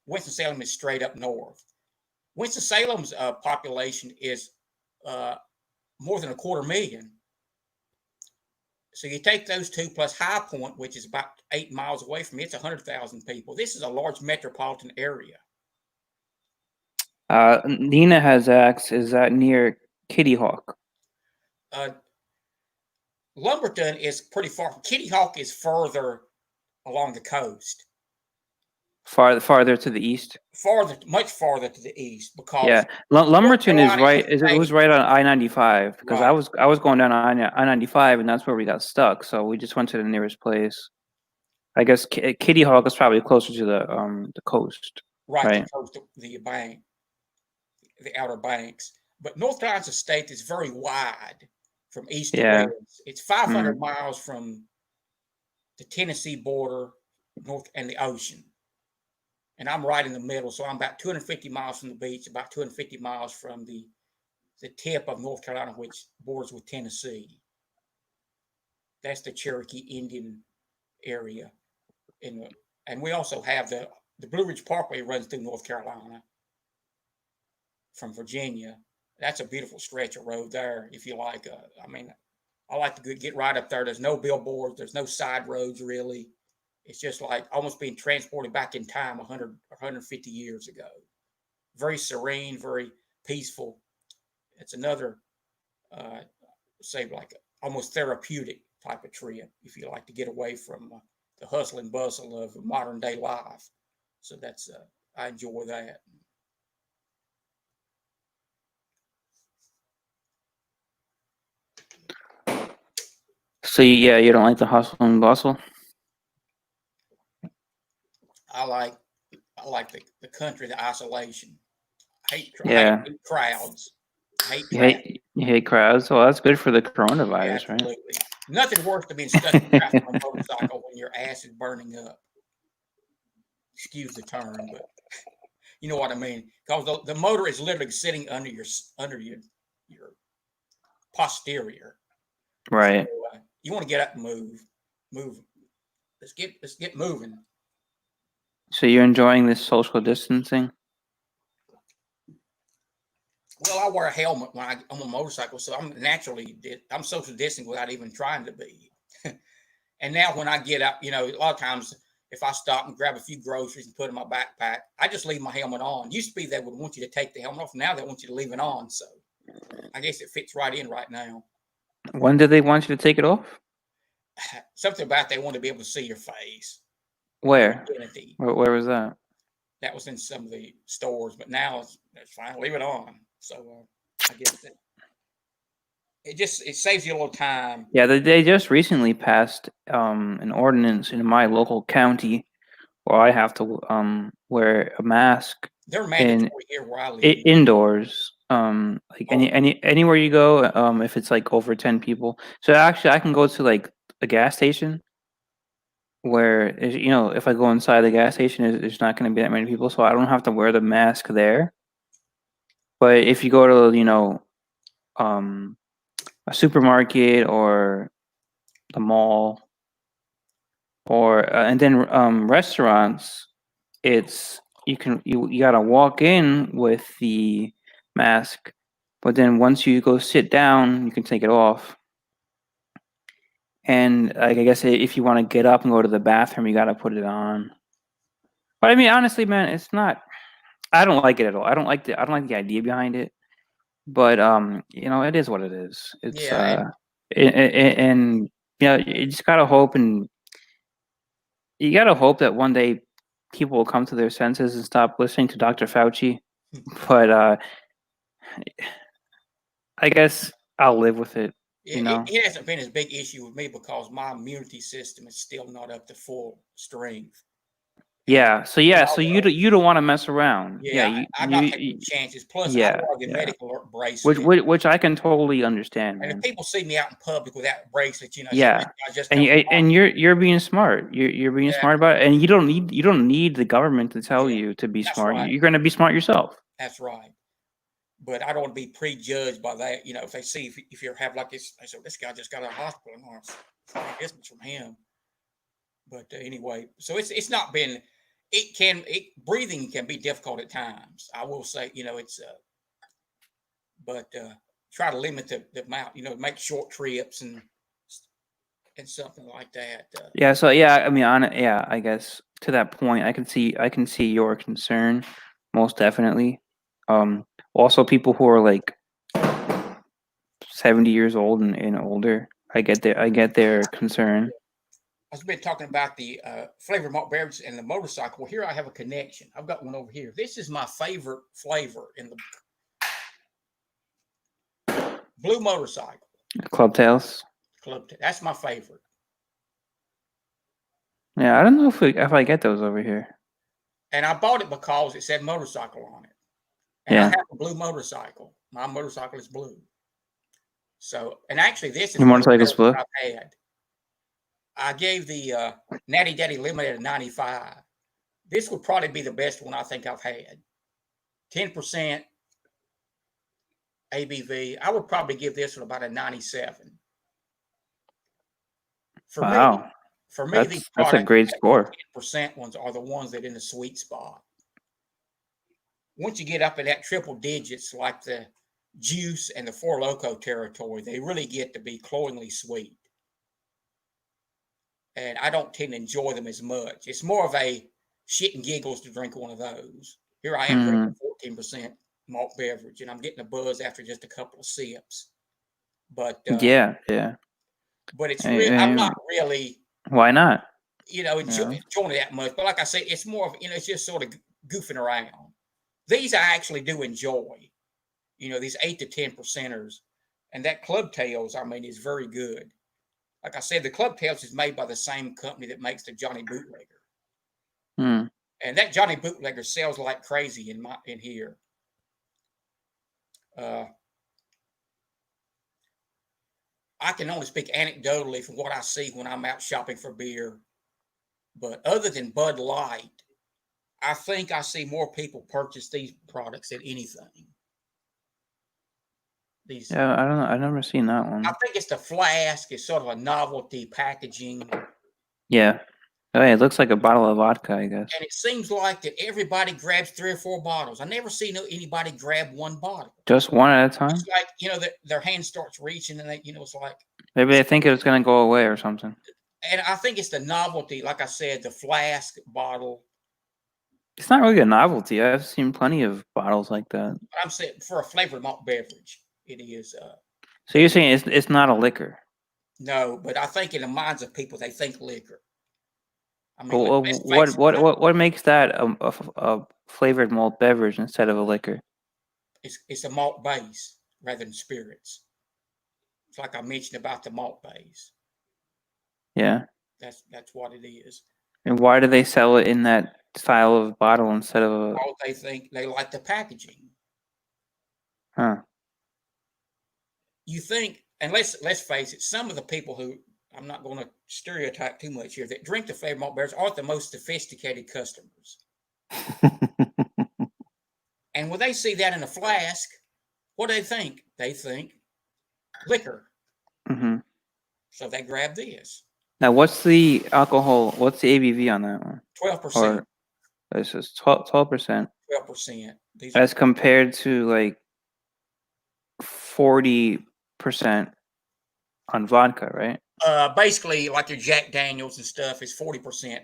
Winston-Salem is straight up north. Winston-Salem's population is more than 250,000. So you take those two plus High Point, which is about 8 miles away from me, it's 100,000 people. This is a large metropolitan area. Nina has asked, is that near Kitty Hawk? Lumberton is pretty far. Kitty Hawk is further along the coast. Farther to the east. Much farther to the east, because Lumberton is right. It was right on I-95 because I was going down I-95 and that's where we got stuck. So we just went to the nearest place. I guess Kitty Hawk is probably closer to the coast. Right, the coast, the bank, the Outer Banks. But North Carolina's a state that's very wide from east to west. It's 500 miles from the Tennessee border, north, and the ocean. And I'm right in the middle, so I'm about 250 miles from the beach, about 250 miles from the tip of North Carolina, which borders with Tennessee. That's the Cherokee Indian area. And we also have the Blue Ridge Parkway runs through North Carolina from Virginia. That's a beautiful stretch of road there, if you like. I like to get right up there. There's no billboards. There's no side roads, really. It's just like almost being transported back in time 100 or 150 years ago. Very serene, very peaceful. It's another, say, like almost therapeutic type of trip, if you like to get away from the hustle and bustle of modern day life. So that's, I enjoy that. So you don't like the hustle and bustle? I like the country, the isolation. I hate crowds. You hate crowds? Well, that's good for the coronavirus, right? Nothing worse than being stuck in traffic on a motorcycle when your ass is burning up. Excuse the term, but you know what I mean. Because the motor is literally sitting under your posterior. Right. So, you want to get up and move. Let's get moving. So you're enjoying this social distancing? Well, I wear a helmet when I'm on a motorcycle, so I'm social distancing without even trying to be. And now when I get out, a lot of times if I stop and grab a few groceries and put in my backpack, I just leave my helmet on. Used to be they would want you to take the helmet off. Now they want you to leave it on. So I guess it fits right in right now. When did they want you to take it off? Something about they want to be able to see your face. Where? Where was that? That was in some of the stores, but now it's fine. Leave it on. So I guess it saves you a little time. Yeah, they just recently passed an ordinance in my local county where I have to wear a mask. They're mandatory here where I live. Indoors. Anywhere you go, if it's like over 10 people. So actually I can go to like a gas station where, if I go inside the gas station, there's not going to be that many people, so I don't have to wear the mask there. But if you go to, a supermarket or the mall or and then restaurants, it's you gotta walk in with the mask, but then once you go sit down, you can take it off. And I guess if you want to get up and go to the bathroom, you gotta put it on. But I mean, honestly, man, it's not. I don't like it at all. I don't like the idea behind it. But it is what it is. It's and You just gotta hope, and you gotta hope that one day people will come to their senses and stop listening to Dr. Fauci. But I guess I'll live with it. It hasn't been as big issue with me because my immunity system is still not up to full strength. Yeah. So you don't want to mess around. Yeah, I'm not taking chances. Plus, I wear the medical bracelet, which I can totally understand, man. and if people see me out in public with that bracelet, yeah, and you're being smart. You're being smart about it, and you don't need the government to tell you to be smart. Right. You're going to be smart yourself. That's right. But I don't want to be prejudged by that. If they see if you have like this, they say this guy just got out of hospital and it's distance from him. But anyway, so it's not been. Breathing can be difficult at times. I will say, it's but try to limit the amount. Make short trips and something like that. Yeah. So I mean, I guess to that point, I can see your concern, most definitely. Also, people who are like 70 years old and older, I get their concern. I've been talking about the flavored malt beverage and the motorcycle. Well, here I have a connection. I've got one over here. This is my favorite flavor in the blue motorcycle. Club Tails. That's my favorite. Yeah, I don't know if I get those over here. And I bought it because it said motorcycle on it. And I have a blue motorcycle. My motorcycle is blue. So, and actually, this is your motorcycle's blue. I've had. I gave the Natty Daddy Lemonade a 95. This would probably be the best one I think I've had. 10% ABV. I would probably give this one about a 97. For me, these that's a great score. 10% ones are the ones that are in the sweet spot. Once you get up in that triple digits, like the Juice and the Four Loko territory, they really get to be cloyingly sweet. And I don't tend to enjoy them as much. It's more of a shit and giggles to drink one of those. Here I am drinking 14% malt beverage, and I'm getting a buzz after just a couple of sips. But yeah. But it's really, I'm not really. Why not? Enjoying it that much. But like I said, it's more of it's just sort of goofing around. These I actually do enjoy. These 8 to 10%ers, and that Club Tails, I mean, is very good. Like I said, the Club Tails is made by the same company that makes the Johnny Bootlegger. And that Johnny Bootlegger sells like crazy in here. I can only speak anecdotally from what I see when I'm out shopping for beer. But other than Bud Light, I think I see more people purchase these products than anything. Yeah, I don't know. I've never seen that one. I think it's the flask. It's sort of a novelty packaging. Yeah. Oh, yeah, it looks like a bottle of vodka, I guess. And it seems like that everybody grabs 3 or 4 bottles. I never see anybody grab one bottle. Just one at a time? It's like, their hand starts reaching and it's like. Maybe they think it's going to go away or something. And I think it's the novelty. Like I said, the flask bottle. It's not really a novelty. I've seen plenty of bottles like that. I'm saying for a flavored malt beverage, it is. So you're saying it's not a liquor? No, but I think in the minds of people, they think liquor. I mean, what makes that a flavored malt beverage instead of a liquor? It's a malt base rather than spirits. It's like I mentioned about the malt base. Yeah. That's what it is. And why do they sell it in that style of bottle instead of a? Oh, they think they like the packaging. Huh. You think, and let's face it, some of the people who, I'm not going to stereotype too much here, that drink the flavored malt beverage aren't the most sophisticated customers. And when they see that in a flask, what do they think? They think liquor. Mm-hmm. So they grab this. Now, what's the alcohol? What's the ABV on that one? 12%. This is 12%. 12%. As compared to like 40% on vodka, right? Basically, like your Jack Daniels and stuff is 40%.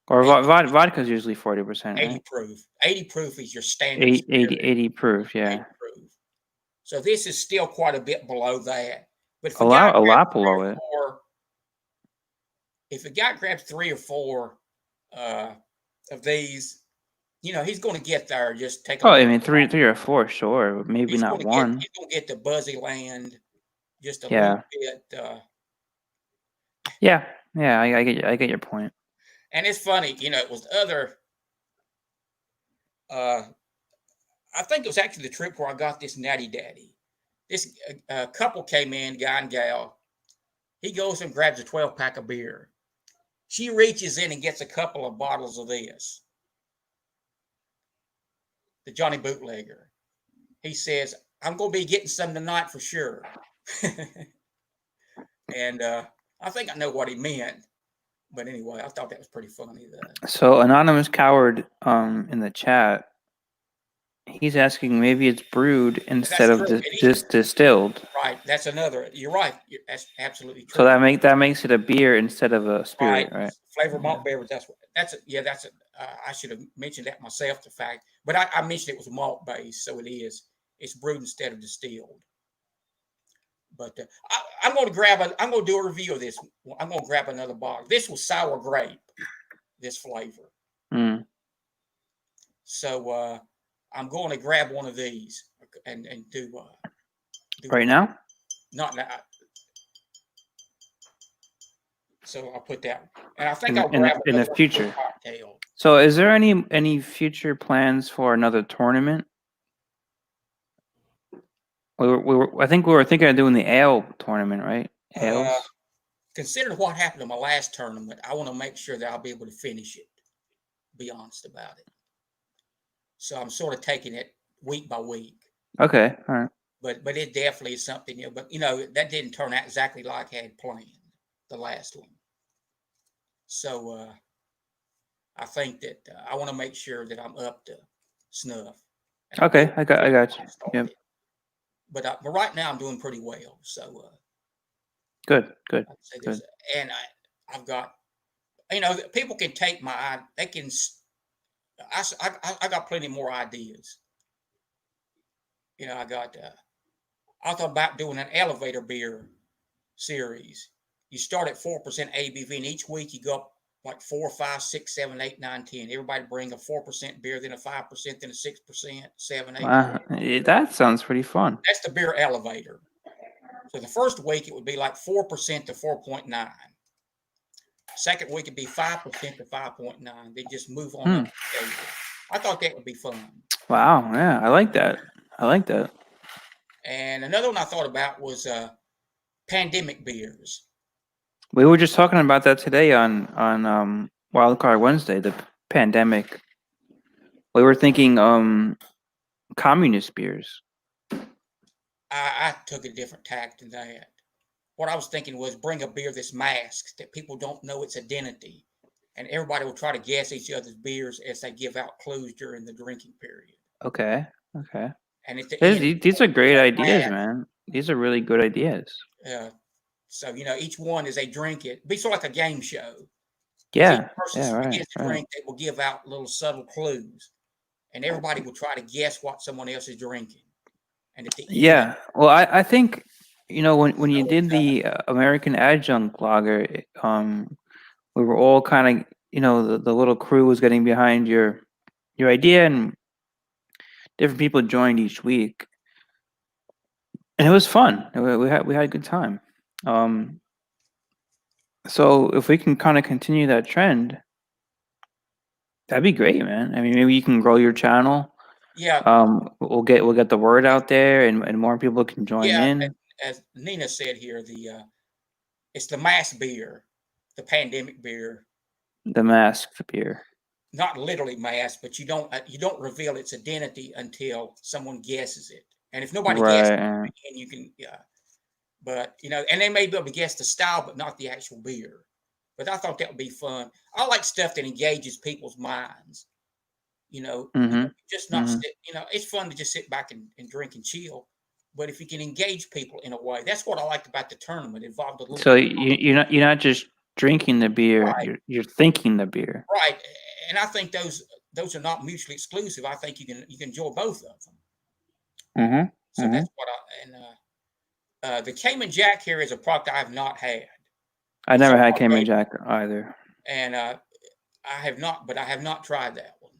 Or vodka is usually 40%. 80 right? proof. 80 proof is your standard. 80 proof, yeah. 80 proof. So this is still quite a bit below that. But a lot below it. if a guy grabs 3 or 4 of these, he's going to get there. Just take a Oh, I little. mean, three or four, sure. Maybe He's not going to get. one. He's going to get the buzzy land just a Yeah. little bit. Yeah. Yeah. I get your point. And it's funny, it was other. I think it was actually the trip where I got this Natty Daddy. This couple came in, guy and gal. He goes and grabs a 12-pack of beer. She reaches in and gets a couple of bottles of this. The Johnny Bootlegger. He says, I'm going to be getting some tonight for sure. And I think I know what he meant. But anyway, I thought that was pretty funny. So Anonymous Coward in the chat, he's asking maybe it's brewed instead of distilled. Right. That's another. You're right. That's absolutely true. So that makes it a beer instead of a spirit, right? Flavored Malt Beverage. I should have mentioned that myself. The fact, but I mentioned it was malt based, so it is. It's brewed instead of distilled. But I'm going to do a review of this. I'm going to grab another bottle. This was sour grape. This flavor. Mm. So I'm going to grab one of these and do right now. Not now. So I'll put that. And I think I'll grab in the future. Cocktail. So is there any future plans for another tournament? I think we were thinking of doing the ale tournament, right? Ales. Considering what happened in my last tournament, I want to make sure that I'll be able to finish it. Be honest about it. So I'm sort of taking it week by week. Okay, all right. But it definitely is something. But that didn't turn out exactly like I had planned. The last one. So I think that I want to make sure that I'm up to snuff. Okay, I got you. Yep. But right now I'm doing pretty well. So good. And I've got, people can take they can. I got plenty more ideas. I thought about doing an elevator beer series. You start at 4% ABV, and each week you go up like 4, 5, 6, 7, 8, 9, 10. Everybody bring a 4% beer, then a 5%, then a 6%, 7, 8. Wow, that sounds pretty fun. That's the beer elevator. So the first week it would be like 4% to 4.9. Second week it'd be 5% to 5.9. They just move on up the table. I thought that would be fun. Wow, yeah, I like that. And another one I thought about was pandemic beers. We were just talking about that today on Wildcard Wednesday, the pandemic. We were thinking communist beers. I took a different tack than that. What I was thinking was bring a beer that's masked, that people don't know its identity. And everybody will try to guess each other's beers as they give out clues during the drinking period. Okay. And these are great ideas, man. These are really good ideas. So, each one as they drink it, be sort of like a game show. Yeah. Each person begins to drink, they will give out little subtle clues. And everybody will try to guess what someone else is drinking. And at the end, well, I think, when you did the American Adjunct Lager, we were all kind of, the little crew was getting behind your idea, and different people joined each week. And it was fun. We had a good time. So if we can kind of continue that trend, that'd be great, man. I mean, maybe you can grow your channel. Yeah. We'll get the word out there, and more people can join in. As Nina said here, it's the mask beer, the pandemic beer. The masked beer. Not literally masked, but you don't reveal its identity until someone guesses it. And if nobody guesses it, you can, but and they may be able to guess the style, but not the actual beer. But I thought that would be fun. I like stuff that engages people's minds. Just not sit. It's fun to just sit back and drink and chill. But if you can engage people in a way, that's what I liked about the tournament. Involved a little. So you're not just drinking the beer; right. you're thinking the beer. Right, and I think those are not mutually exclusive. I think you can enjoy both of them. So that's what the Cayman Jack here is a product I have not had. I never had Cayman Jack either. And I have not tried that one.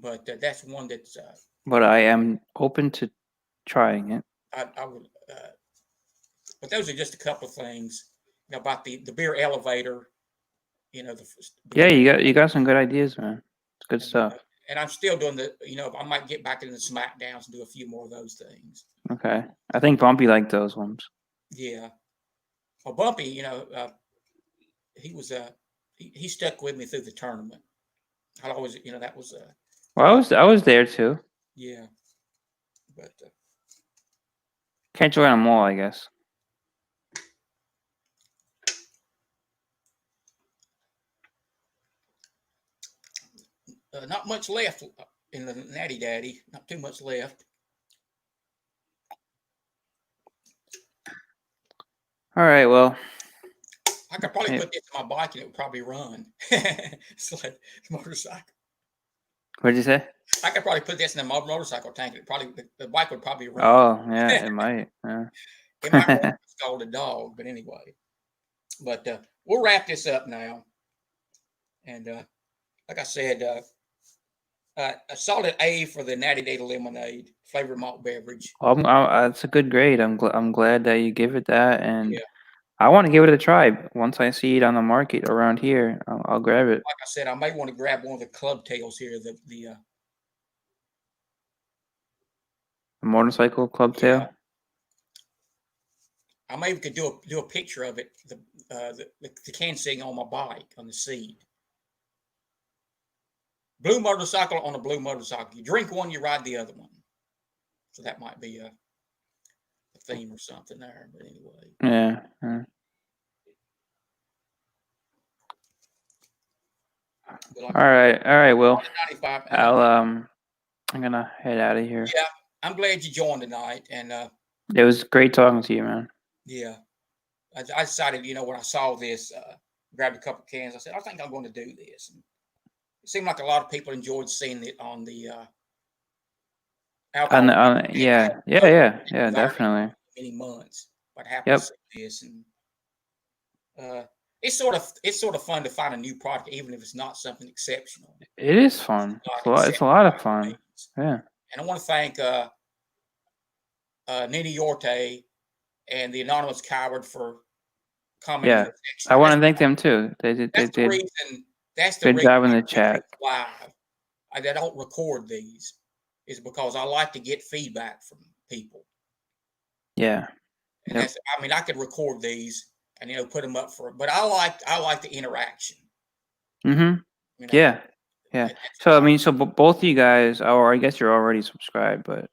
But that's one that's. But I am open to trying it. I would. But those are just a couple of things about the beer elevator. Yeah, you got some good ideas, man. It's good stuff. And I'm still doing I might get back into the Smackdowns and do a few more of those things. Okay. I think Bumpy liked those ones. Yeah. Well, Bumpy, he was he stuck with me through the tournament. I always, that was well, I was there too. Yeah. But can't join them all, I guess. Not much left in the Natty Daddy. Not too much left. All right. Well, I could probably put this on my bike and it would probably run. It's like a motorcycle. What did you say? I could probably put this in a motorcycle tank. The bike would probably run. Oh yeah, it might. Yeah. It might run called a dog, but anyway. But we'll wrap this up now. And like I said, a solid A for the Natty Daddy Lemonade Flavored Malt Beverage. That's a good grade. I'm glad that you give it that, and I want to give it a try. Once I see it on the market around here, I'll grab it. Like I said, I may want to grab one of the club tails here. The motorcycle club tail. I maybe could do a picture of it. The can sitting on my bike on the seat. Blue motorcycle on a blue motorcycle. You drink one, you ride the other one. So that might be a theme or something there. But anyway. Yeah. All right. Well, I'm gonna head out of here. Yeah, I'm glad you joined tonight, and it was great talking to you, man. Yeah, I decided, when I saw this, grabbed a couple cans. I said, I think I'm going to do this. And it seemed like a lot of people enjoyed seeing it on the alcohol. Yeah, definitely. Many months, but happened to see this, and it's sort of fun to find a new product, even if it's not something exceptional. It is fun. It's a lot of fun. Yeah. And I want to thank Nini Yorte and the Anonymous Coward for commenting. Yeah, I want to thank them too. They did. That's the reason. That's the good reason job in the chat. Live. I don't record these is because I like to get feedback from people. Yeah. And I could record these and put them up but I like the interaction. Mm-hmm. Yeah. So so both of you guys, or I guess you're already subscribed, but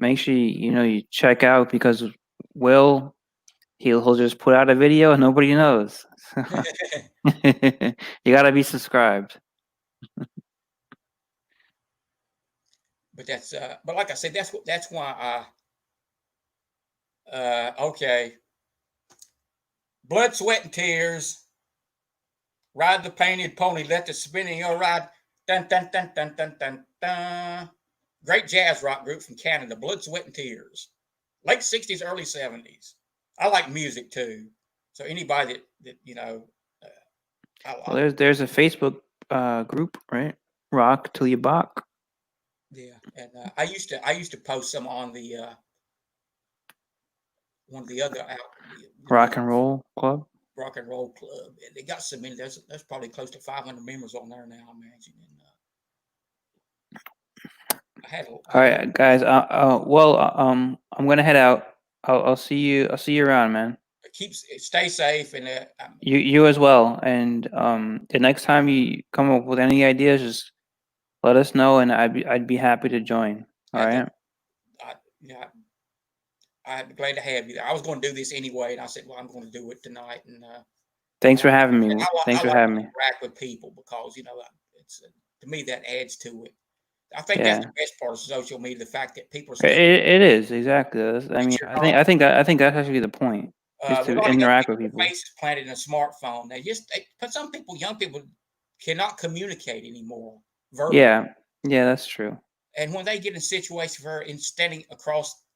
make sure you check out, because Will, he'll just put out a video and nobody knows. You gotta be subscribed. But that's but like I said, that's why okay. Blood, sweat, and tears. Ride the painted pony, let the spinning ride. Dun dun dun dun dun dun dun. Great jazz rock group from Canada, Blood, Sweat, and Tears. Late 60s, early 70s. I like music too. So anybody that there's a Facebook group, right? Rock till you balk. Yeah, and I used to post some on the one of the other Rock and Roll Club. Rock and Roll Club, and they got so many. There's probably close to 500 members on there now, I imagine. And, all right, guys. I'm gonna head out. I'll see you. I'll see you around, man. Stay safe, and you as well. And the next time you come up with any ideas, just let us know, and I'd be happy to join. All right. I'm glad to have you. I was going to do this anyway, and I said, "Well, I'm going to do it tonight." And thanks for having me. Thanks for having me. Interact with people, because it's to me that adds to it. I think that's the best part of social media: the fact that people are. It is exactly. I think that's actually the point. Is to interact with people. Faces planted in a smartphone. But some people, young people, cannot communicate anymore verbally. Yeah, that's true. And when they get in situations where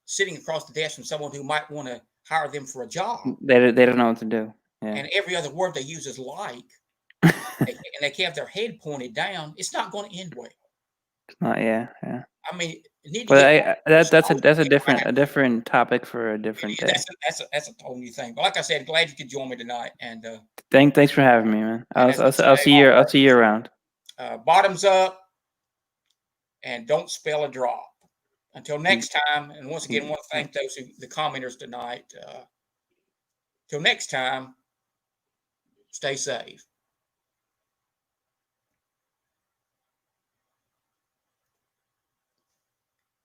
sitting across the desk from someone who might want to hire them for a job. They don't know what to do. Yeah. And every other word they use is like, and they have their head pointed down. It's not going to end well. It's not. Yeah. Yeah. I mean, you need to But get that's a different topic for a different day. That's a whole new thing. But like I said, glad you could join me tonight. And thanks for having me, man. I'll see you around. Bottoms up, and don't spill a drop. Until next time, and once again, I want to thank the commenters tonight. Till next time, stay safe.